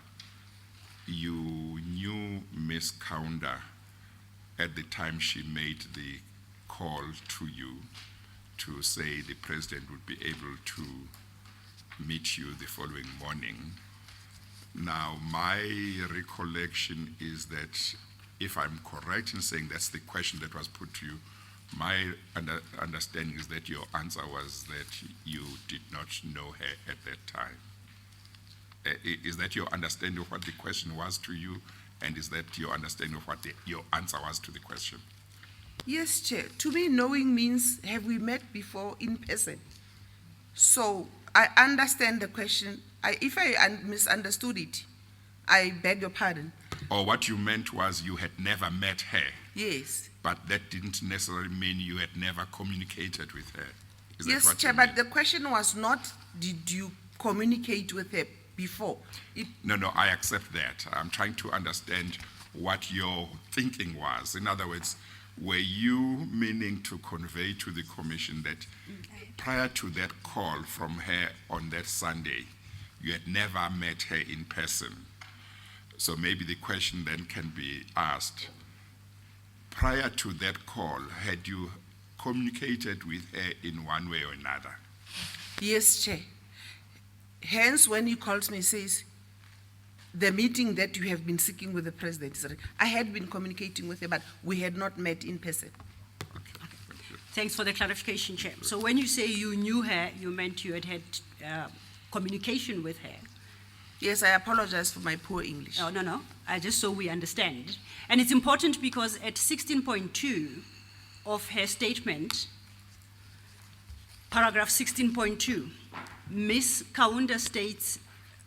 you knew Ms. Kaunda at the time she made the call to you to say the president would be able to meet you the following morning. Now, my recollection is that, if I'm correct in saying that's the question that was put to you, my understanding is that your answer was that you did not know her at that time. Is that your understanding of what the question was to you, and is that your understanding of what your answer was to the question? Yes, Chair. To me, knowing means have we met before in person? So I understand the question. If I misunderstood it, I beg your pardon. Or what you meant was you had never met her. Yes. But that didn't necessarily mean you had never communicated with her. Is that Yes, what Chair, you but mean? the question was not, did you communicate with her before? No, I accept that. I'm trying to understand what your thinking was. In other words, were you meaning to convey to the commission that prior to that call from her on that Sunday, you had never met her in person? So maybe the question then can be asked, prior to that call, had you communicated with her in one way or another? Yes, Chair. Hence, when he calls me, he says, the meeting that you have been seeking with the president, I had been communicating with her, but we had not met in person. Okay, thank you. Thanks for the clarification, Chair. So when you say you knew her, you meant you had had communication with her. Yes, I apologize for my poor English. Oh, no, just so we understand. And it's important because at 16.2 of her statement, paragraph 16.2, Ms. Kaunda states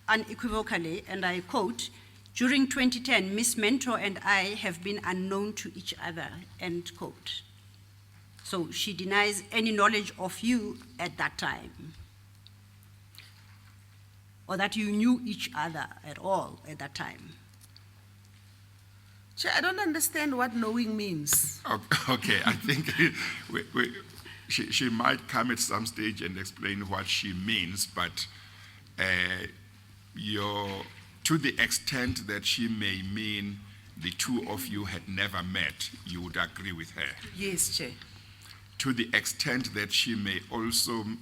unequivocally, and I quote, "During 2010, Ms. Mentor and I have been unknown to each other," end quote. So she denies any knowledge of you at that time, or that you knew each other at all at that time. Chair, I don't understand what knowing means. Okay, I think she might come at some stage and explain what she means, but to the extent that she may mean the two of you had never met, you would agree with her. Yes, Chair. To the extent that she may also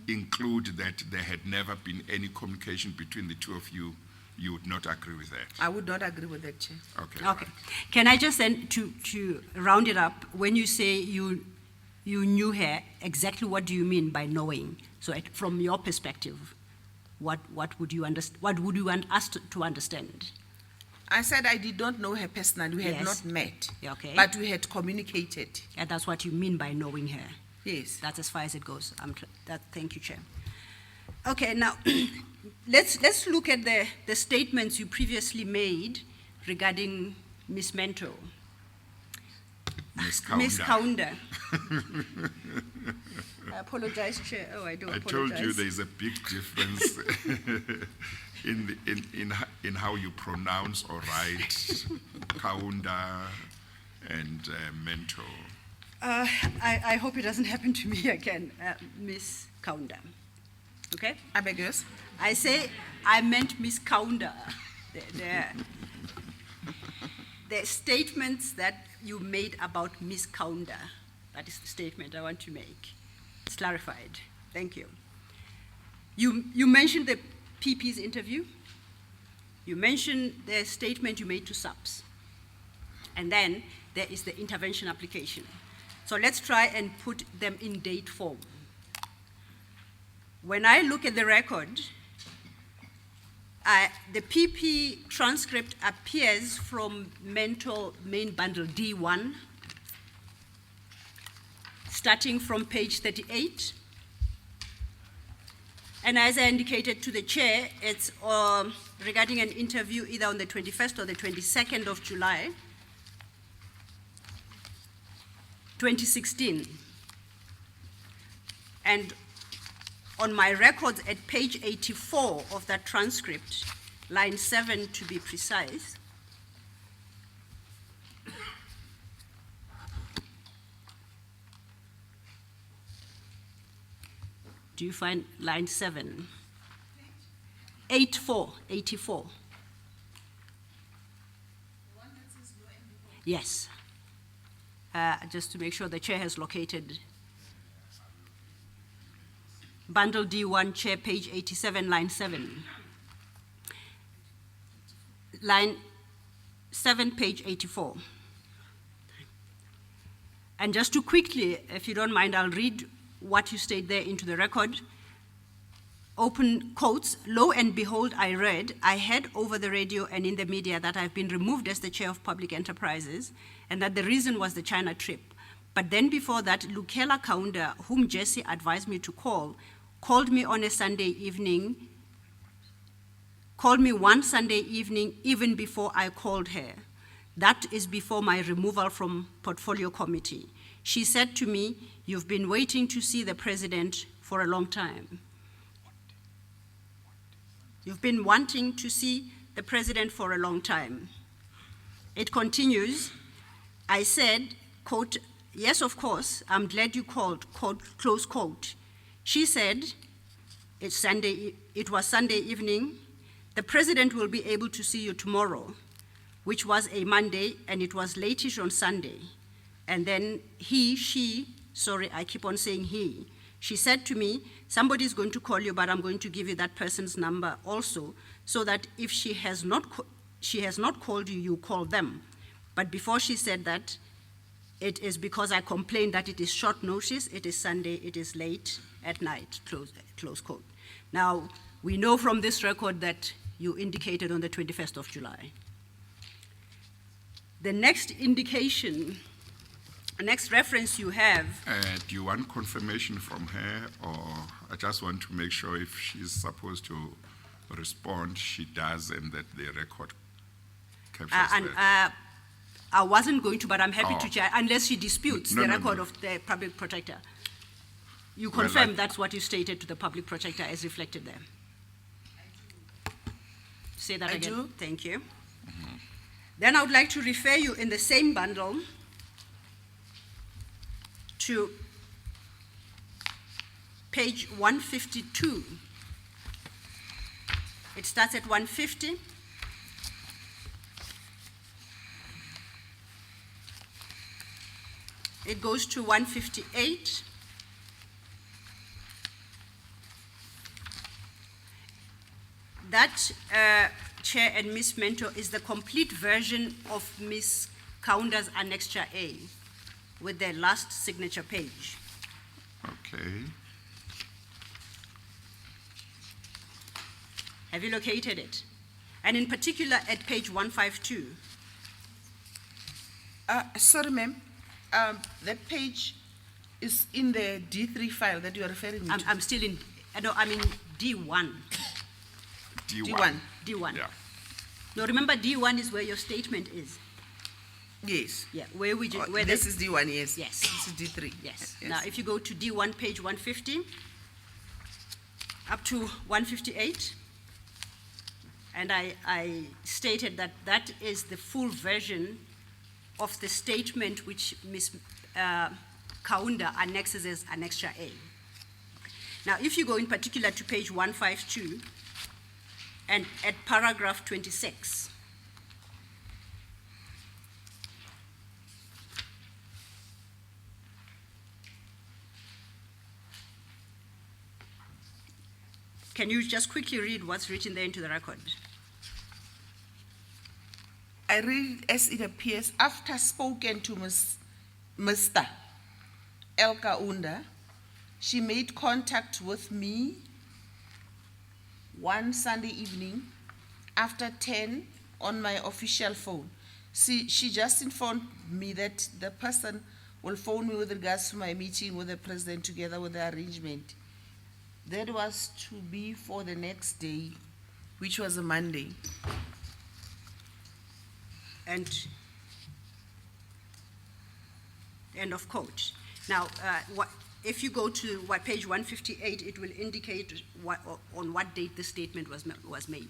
include that there had never been any communication between the two of you, you would not agree with that. I would not agree with that, Chair. Okay. Okay. Can I just then, to round it up, when you say you knew her, exactly what do you mean by knowing? So from your perspective, what would you want us to understand? I said I did not know her personally. We had Yes. not met. Okay. But we had communicated. And that's what you mean by knowing her. Yes. That's as far as it goes. Thank you, Chair. Okay, now let's look at the statements you previously made regarding Ms. Mentor. Ms. Kaunda. Ms. Kaunda. I apologize, Chair. Oh, I do I apologize. told you there's a big difference in how you pronounce or write Kaunda and Mentor. I hope it doesn't happen to me again, Ms. Kaunda. Okay? I beg yours? I say I meant Ms. Kaunda. The statements that you made about Ms. Kaunda, that is the statement I want to make. It's clarified. Thank you. You mentioned the PP's interview. You mentioned the statement you made to SAPS. And then there is the intervention application. So let's try and put them in date form. When I look at the record, the PP transcript appears from Mentor main bundle D1, starting from page 38. And as I indicated to the chair, it's regarding an interview either on the 21st or the 22nd of July, 2016. And on my records at page 84 of that transcript, line 7 to be precise, do you find line 7? 84. Yes. Just to make sure the chair has located. Bundle D1, chair, page 87, line 7. Line 7, page 84. And just to quickly, if you don't mind, I'll read what you state there into the record. Open quotes, "Lo and behold, I read, I heard over the radio and in the media that I've been removed as the chair of public enterprises and that the reason was the China trip. But then before that, Lukela Kaunda, whom Jesse advised me to called me on a Sunday evening, called me one Sunday evening even before I called her. That is before my removal from portfolio committee. She said to me, 'You've been waiting to see the president for a long time. You've been wanting to see the president for a long time.' It continues, I said, quote, 'Yes, of course, I'm glad you called,' quote, close quote. She said, it was Sunday evening, 'The president will be able to see you tomorrow,' which was a Monday, and it was late-ish on Sunday. And then I keep on saying he, she said to me, 'Somebody's going to call you, but I'm going to give you that person's number also, so that if she has not called you, you call them.' But before she said that, it is because I complained that it is short notice, it is Sunday, it is late at night," close quote. Now, we know from this record that You indicated on the 21st of July. The next indication, next reference you have, Do you want confirmation from her, or I just want to make sure if she's supposed to respond, she does, and that the record captures that? I wasn't going to, but I'm happy Oh. to check, unless she disputes No, the no, record no. of the public protector. You Well, confirm I- that's what you stated to the public protector as reflected there? Say that I again. do. Thank you. Then I would like to refer you in the same bundle to page 152. It starts at 150. It goes to 158. That, Chair and Ms. Mentor, is the complete version of Ms. Kaunda's Annexure A with their last signature page. Okay. Have you located it? And in particular at page 152. Sorry, ma'am. That page is in the D3 file that you are referring to. I'm still in, no, I'm in D1. D1. D1. Yeah. No, remember D1 is where your statement is. Yes. Yeah, where we Oh, where this the- is D1, yes. Yes. This is D3. Yes. Now, if you go to D1, page 150, up to 158, and I stated that that is the full version of the statement which Ms. Kaunda annexes as Annexure A. Now, if you go in particular to page 152, and at paragraph 26, can you just quickly read what's written there into the record? I read it as it appears after spoken to Mr. El Kaunda, she made contact with me one Sunday evening after 10 on my official phone. She just informed me that the person will phone me with regards to my meeting with the president together with the arrangement. That was to be for the next day, which was a Monday. And end of quote. Now, if you go to page 158, it will indicate on what date the statement was made.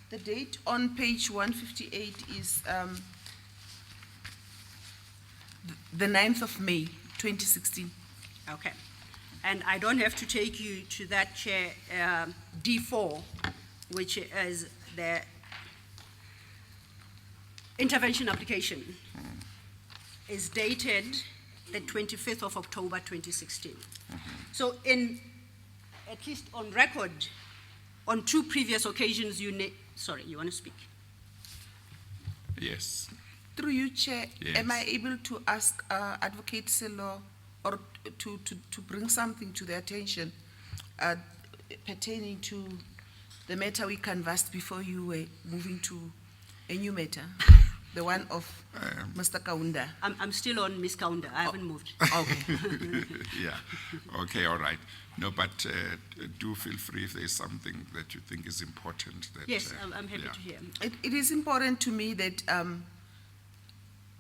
The date on page 158 is the 9th of May, 2016. Okay. And I don't have to take you to that, Chair, D4, which is the intervention application, is dated the 25th of October, 2016. So at least on record, on two previous occasions, you want to speak? Yes. Through you, Chair, Yes. am I able to ask Advocate Selo or to bring something to the attention pertaining to the matter we canvassed before you were moving to a new matter, the one of Mr. Kaunda? I'm still on Ms. Kaunda. I haven't moved. Okay. Yeah. Okay, all right. No, but do feel free if there's something that you think is important. That, Yes, I'm happy yeah. to hear. It is important to me that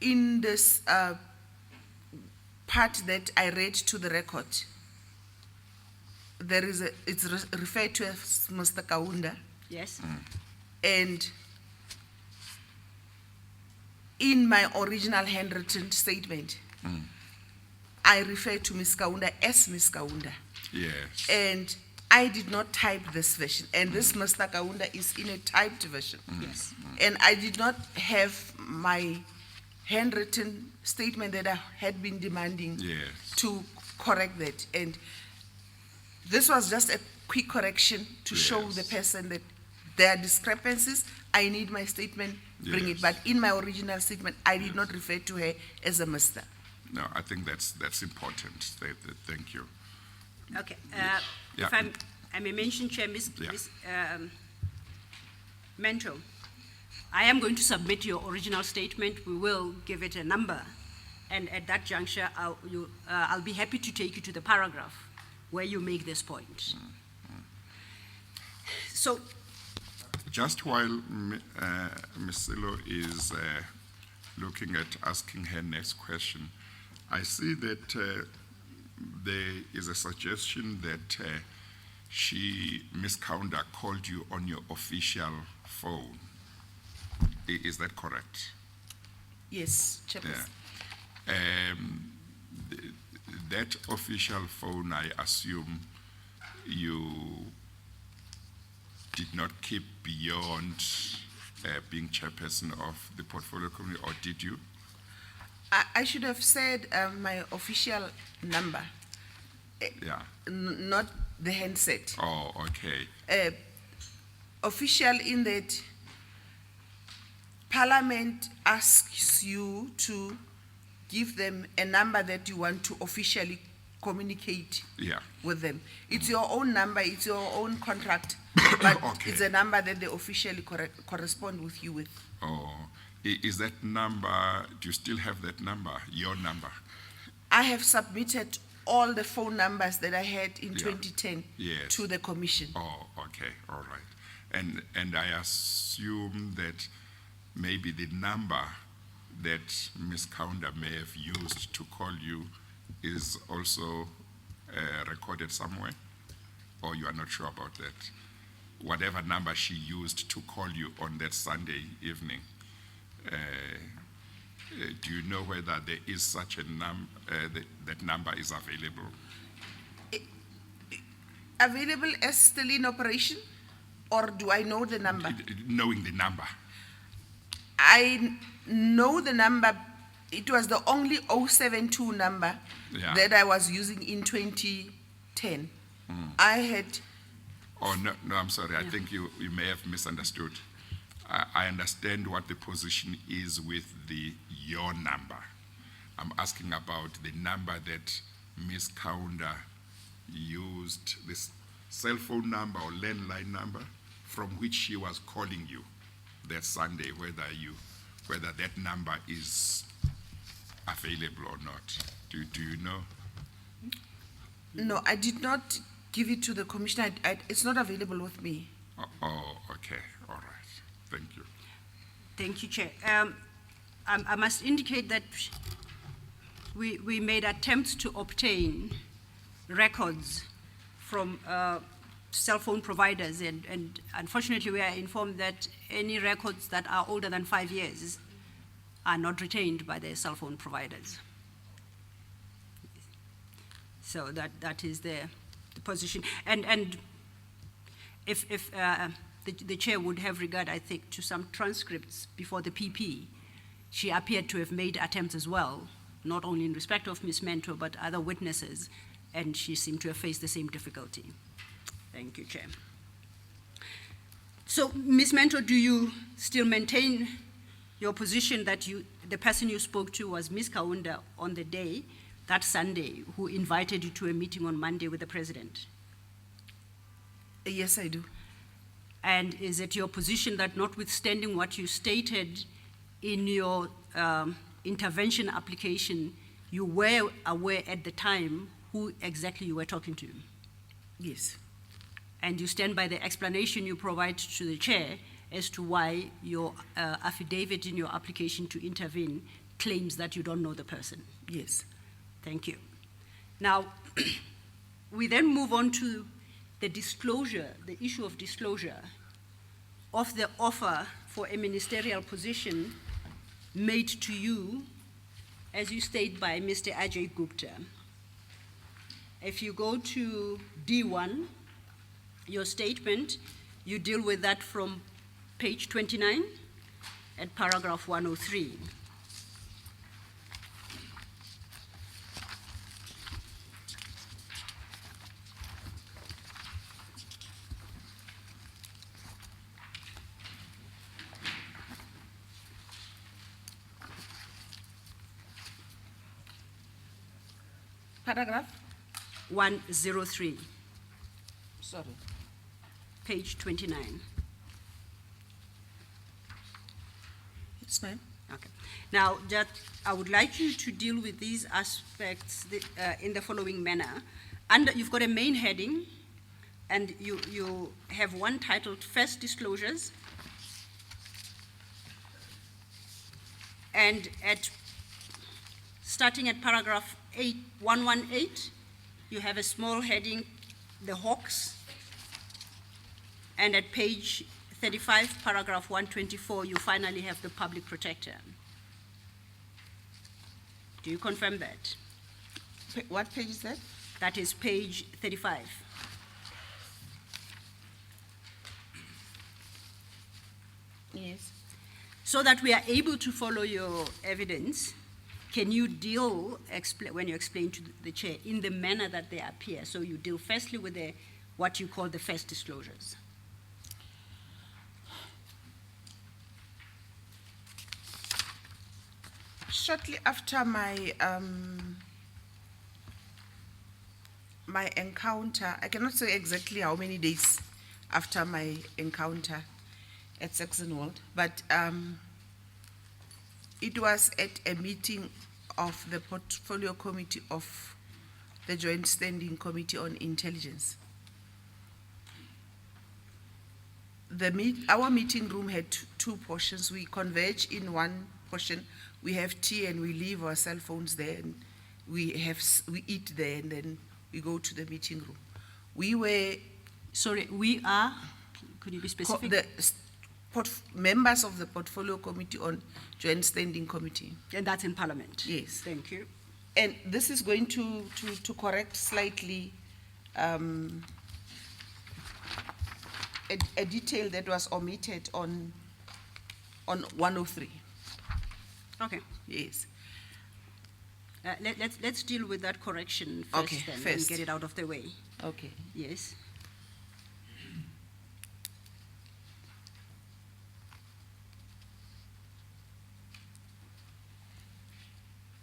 in this part that I read to the record, it's referred to as Mr. Kaunda, Yes? and in my original handwritten statement, I refer to Ms. Kaunda as Ms. Kaunda, Yes. and I did not type this version, and this Mr. Kaunda is in a typed version. Yes. And I did not have my handwritten statement that I had been demanding Yes. to correct that. And this was just a quick correction to show Yes. the person that there are discrepancies, I need my statement, bring it. Yes. But in my original statement, I did not refer to her as a Mr. No, I think that's important. Thank you. Okay. Yeah. If I may mention, Chair, Ms. Mentor, I am going to submit your original statement. We will give it a number. And at that juncture, I'll be happy to take you to the paragraph where you make this point. So, Just while Ms. Silo is looking at asking her next question, I see that there is a suggestion that Ms. Kaunda called you on your official phone. Is that correct? Yes, Chairperson. Yeah. That official phone, I assume you did not keep beyond being chairperson of the portfolio committee, or did you? I should have said my official number, Yeah. not the handset. Oh, okay. Official in that Parliament asks you to give them a number that you want to officially communicate Yeah. with them. It's your own number, it's your own contract, but Okay. it's a number that they officially correspond with you with. Oh, is that number, do you still have that number, your number? I have submitted all the phone numbers that I had in Yeah. 2010 Yes. to the commission. Oh, okay, all right. And I assume that maybe the number that Ms. Kaunda may have used to call you is also recorded somewhere? Or you are not sure about that? Whatever number she used to call you on that Sunday evening, do you know whether there is such a that number is available? Available as still in operation, or do I know the number? Knowing the number. I know the number. It was the only 072 number Yeah. that I was using in 2010. I had, Oh, no, I'm sorry. I think you may have misunderstood. I understand what the position is with your number. I'm asking about the number that Ms. Kaunda used, this cell phone number or landline number from which she was calling you that Sunday, whether that number is available or not. Do you know? no, I did not give it to the commissioner. It's not available with me. Oh, okay. All right. Thank you. thank you, Chair. I must indicate that we made attempts to obtain records from cell phone providers, and unfortunately we are informed that any records that are older than 5 years are not retained by the cell phone providers. So that is the position. And if the chair would have regard, I think, to some transcripts before the PP, she appeared to have made attempts as well, not only in respect of Ms. Mentor, but other witnesses, and she seemed to have faced the same difficulty. Thank you, Chair. So, Ms. Mentor, do you still maintain your position that the person you spoke to was Ms. Kaunda on the day, that Sunday, who invited you to a meeting on Monday with the President? Yes, I do. And is it your position that notwithstanding what you stated in your intervention application, you were aware at the time who exactly you were talking to? Yes. And you stand by the explanation you provide to the chair as to why your affidavit in your application to intervene claims that you don't know the person? Yes. Thank you. Now, we then move on to the disclosure, the issue of disclosure of the offer for a ministerial position made to you, as you state, by Mr. Ajay Gupta. If you go to D1, your statement, you deal with that from page 29 at paragraph 103. Paragraph? 103, Sorry. page 29. Yes, ma'am. Okay. Now, I would like you to deal with these aspects in the following manner. You've got a main heading, and you have one titled First Disclosures. And starting at paragraph 118, you have a small heading, The Hawks. And at page 35, paragraph 124, you finally have the Public Protector. Do you confirm that? What page is that? That is page 35. Yes. So that we are able to follow your evidence, can you when you explain to the chair, in the manner that they appear? So you deal firstly with what you call the first disclosures. Shortly after my my encounter, I cannot say exactly how many days after my encounter at Saxonwold, but it was at a meeting of the Portfolio Committee of the Joint Standing Committee on Intelligence. Our meeting room had two portions. We converge in one portion. We have tea and we leave our cell phones there, and we eat there, and then we go to the meeting room. We were could you be specific? Members of the Portfolio Committee on Joint Standing Committee. And that's in Parliament? Yes. Thank you. And this is going to correct slightly a detail that was omitted on 103. Okay. Yes. Let's deal with that correction first, Okay, then, and first. get it out of the way. Okay. Yes.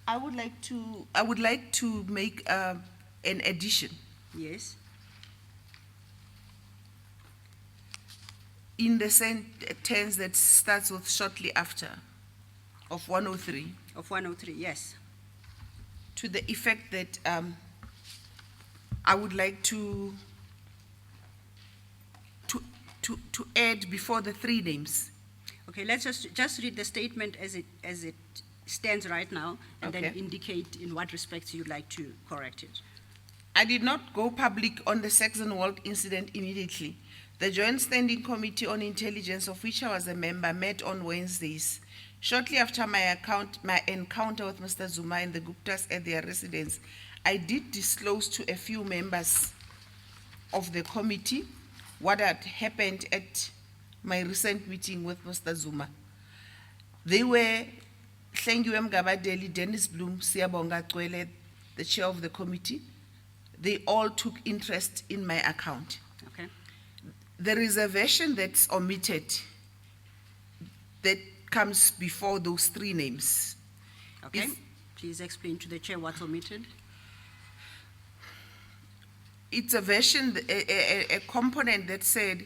I would like to make an addition Yes. in the sentence that starts with shortly after of 103, Of 103, yes. to the effect that I would like to add before the three names. Okay, let's just read the statement as it stands right now, and then Okay. indicate in what respects you'd like to correct it. I did not go public on the Saxonwold incident immediately. The Joint Standing Committee on Intelligence, of which I was a member, met on Wednesdays. Shortly after my encounter with Mr. Zuma and the Guptas at their residence, I did disclose to a few members of the committee what had happened at my recent meeting with Mr. Zuma. They were Hlengiwe Mgabadeli, Dennis Bloom, Siyabonga Cwele, the chair of the committee. They all took interest in my account. Okay. There is a version that's omitted that comes before those three names. Okay. If- Please explain to the chair what's omitted. It's a version, a component that said,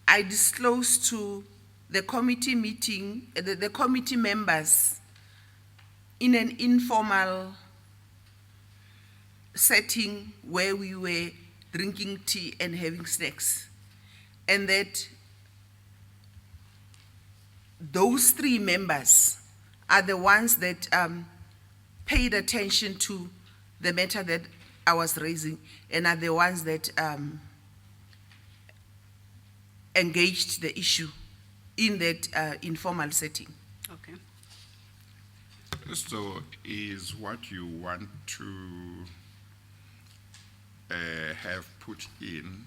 I disclosed to the committee meeting, the committee members in an informal setting where we were drinking tea and having snacks. And that those three members are the ones that paid attention to the matter that I was raising, and are the ones that engaged the issue in that informal setting. Okay. So is what you want to have put in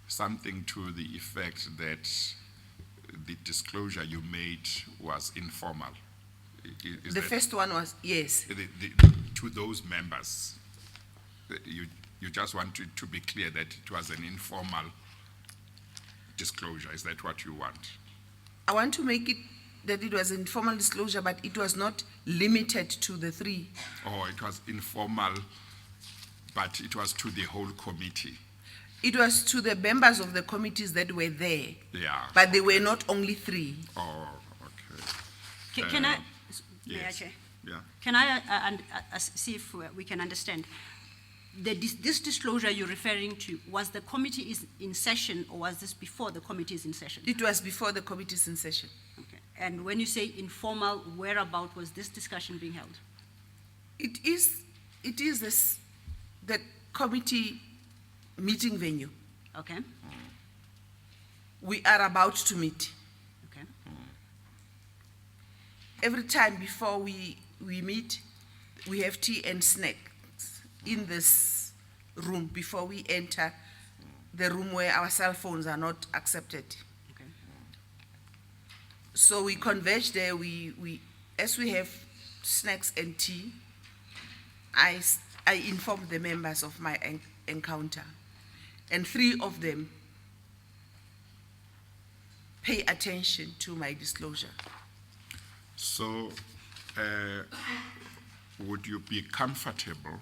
something to the effect that the disclosure you made was informal? Is The that- first one was, yes, to those members, you just want to be clear that it was an informal disclosure. Is that what you want? I want to make it that it was informal disclosure, but it was not limited to the three. Or it was informal, but it was to the whole committee. It was to the members of the committees that were there, Yeah. but they were not only three. Oh, okay. Can I, Yes. Mayor Chair, Yeah. can I see if we can understand? This disclosure you're referring to, was the committee is in session, or was this before the committee is in session? It was before the committees in session. Okay. And when you say informal, whereabout was this discussion being held? It is the committee meeting venue. Okay, We are about to meet. okay, Every time before we meet, we have tea and snacks in this room before we enter the room where our cell phones are not accepted. okay. So we converge there, as we have snacks and tea, I inform the members of my encounter, and three of them pay attention to my disclosure. So, would you be comfortable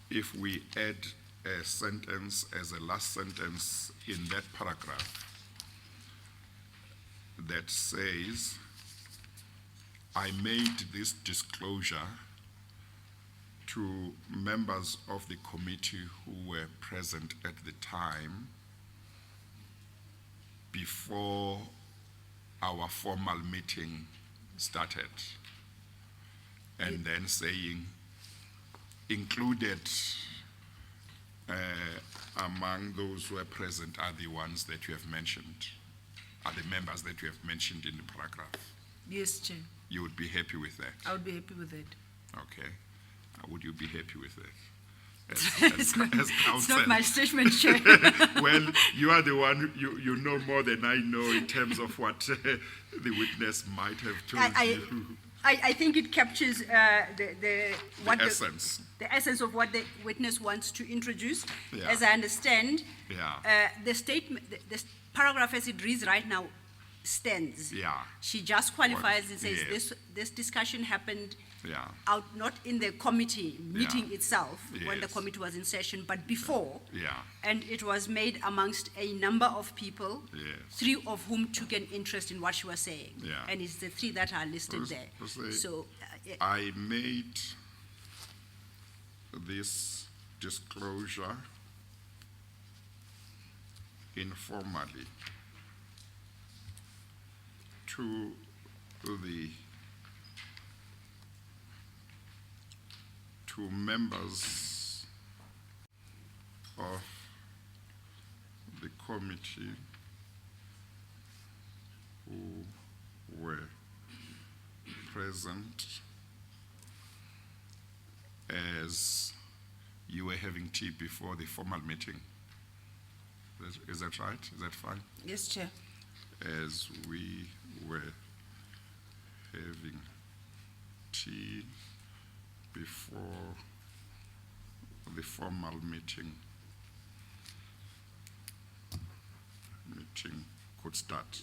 if we add a sentence as a last sentence in that paragraph that says, I made this disclosure to members of the committee who were present at the time before our formal meeting started, and then saying, included among those who are present are the ones that you have mentioned, are the members that you have mentioned in the paragraph. Yes, Chair. You would be happy with that? I would be happy with that. Okay. Would you be happy with that? It's not counsel? my statement, Chair. Well, you are the one, you know more than I know in terms of what the witness might have told you. I think it captures the Essence. the essence of what the witness wants to introduce. Yeah. As I understand, Yeah. the statement, the paragraph as it reads right now stands. Yeah. She just qualifies and says Yes. this discussion happened Yeah. out, not in the committee meeting itself, when the Yes. committee was in session, but before. Yeah. And it was made amongst a number of people, Yes. three of whom took an interest in what she was saying. Yeah. And it's the three that are listed Who's- there. who's the- So, I made this disclosure informally to members of the committee who were present as you were having tea before the formal meeting. Is that right? Is that fine? Yes, Chair. As we were having tea before the formal meeting could start.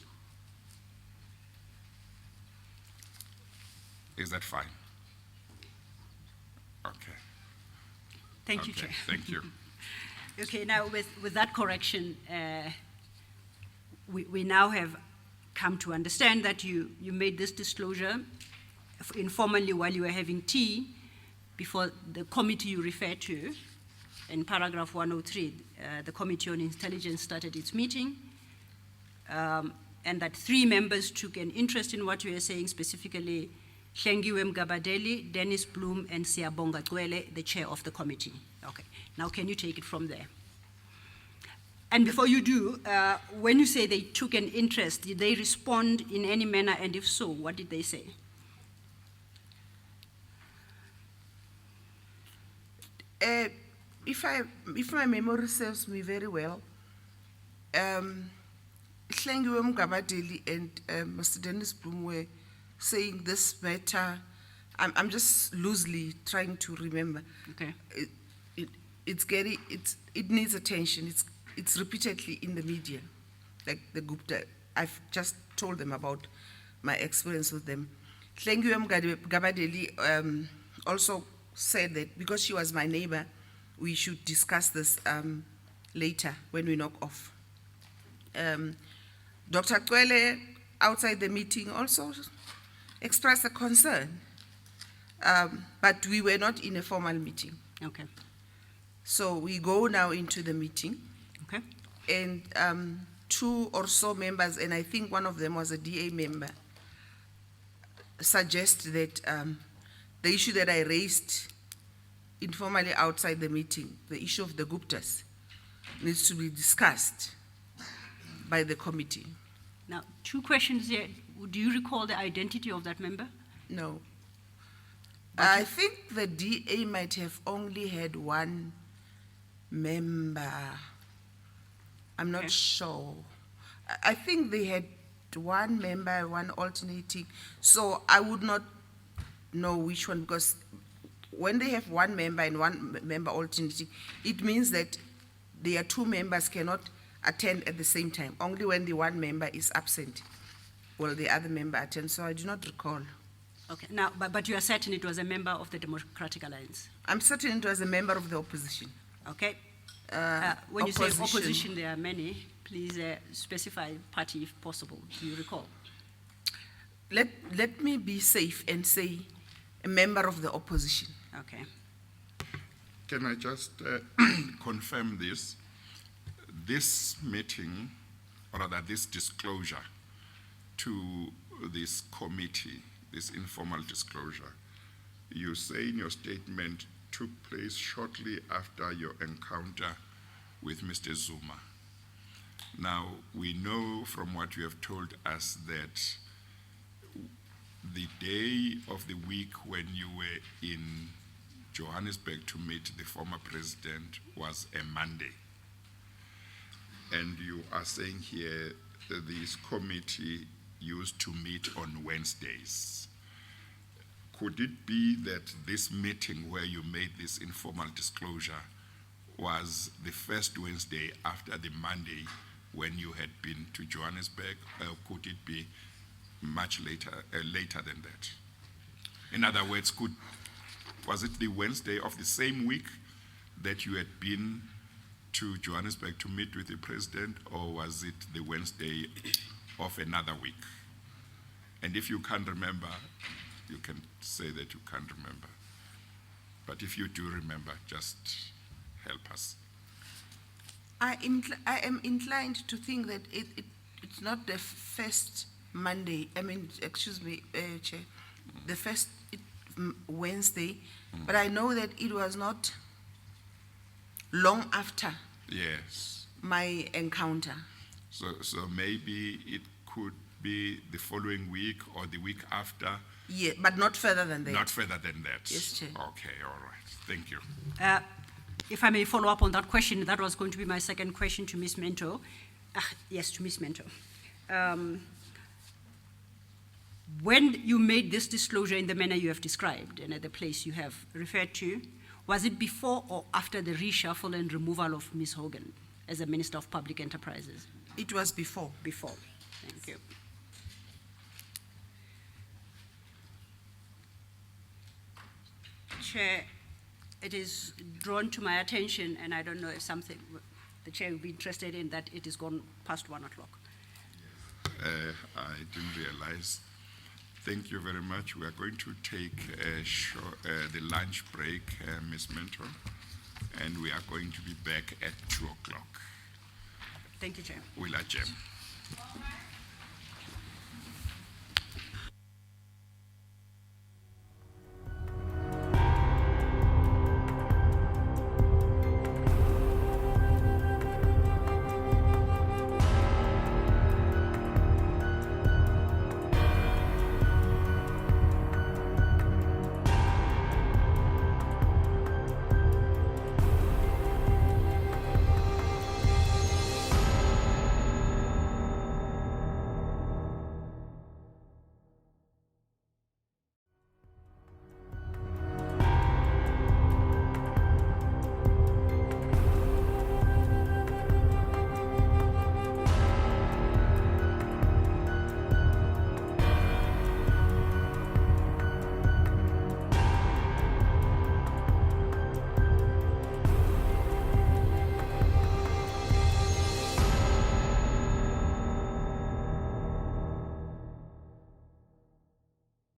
Is that fine? Okay. thank you, Okay, Chair. thank you. Okay, now with that correction, we now have come to understand that you made this disclosure informally while you were having tea before the committee you refer to. In paragraph 103, the Committee on Intelligence started its meeting, and that three members took an interest in what you were saying, specifically Hlengiwe Mgabadeli, Dennis Bloom, and Siyabonga Cwele, the chair of the committee. Okay, now can you take it from there? And before you do, when you say they took an interest, did they respond in any manner, and if so, what did they say? If my memory serves me very well, Hlengiwe Mgabadeli and Mr. Dennis Bloom were saying this matter. I'm just loosely trying to remember. Okay. It needs attention. It's repeatedly in the media, like the Gupta. I've just told them about my experience with them. Tlengiwe Gabadeli also said that because she was my neighbor, we should discuss this later when we knock off. Dr. Kwele, outside the meeting, also expressed a concern, but we were not in a formal meeting. Okay. So we go now into the meeting, Okay. and 2 or so members, and I think one of them was a DA member, suggest that the issue that I raised informally outside the meeting, the issue of the Guptas, needs to be discussed by the committee. Now, 2 questions here. Do you recall the identity of that member? No. I think the DA might have only had 1 member. I'm not Okay. sure. I think they had 1 member, 1 alternating. So I would not know which one, because when they have 1 member and 1 member alternating, it means that their 2 members cannot attend at the same time. Only when the 1 member is absent will the other member attend. So I do not recall. Okay. Now, but you are certain it was a member of the Democratic Alliance? I'm certain it was a member of the opposition. Okay. When you say opposition, there are many. Please specify party if possible. Do you recall? Let me be safe and say a member of the opposition. Okay. Can I just confirm this? This meeting, or rather this disclosure to this committee, this informal disclosure, you say in your statement took place shortly after your encounter with Mr. Zuma. Now, we know from what you have told us that the day of the week when you were in Johannesburg to meet the former president was a Monday. And you are saying here that this committee used to meet on Wednesdays. Could it be that this meeting where you made this informal disclosure was the first Wednesday after the Monday when you had been to Johannesburg, or could it be much later than that? In other words, was it the Wednesday of the same week that you had been to Johannesburg to meet with the president, or was it the Wednesday of another week? And if you can't remember, you can say that you can't remember. But if you do remember, just help us. I am inclined to think that it's not the first Monday, Chair, the first Wednesday, but I know that it was not long after Yes. my encounter. So maybe it could be the following week or the week after. Yeah, but not further than that. Not further than that. Yes, Chair. Okay, all right. Thank you. If I may follow up on that question, that was going to be my second question to Ms. Mentor. Yes, to Ms. Mentor. When you made this disclosure in the manner you have described and at the place you have referred to, was it before or after the reshuffle and removal of Ms. Hogan as a Minister of Public Enterprises? It was before. Before. Thank you. Chair, it is drawn to my attention, and I don't know if something the Chair will be interested in, that it is gone past 1 o'clock. I didn't realize. Thank you very much. We are going to take the lunch break, Ms. Mentor, and we are going to be back at 2 o'clock. Thank you, Chair. We'll adjourn.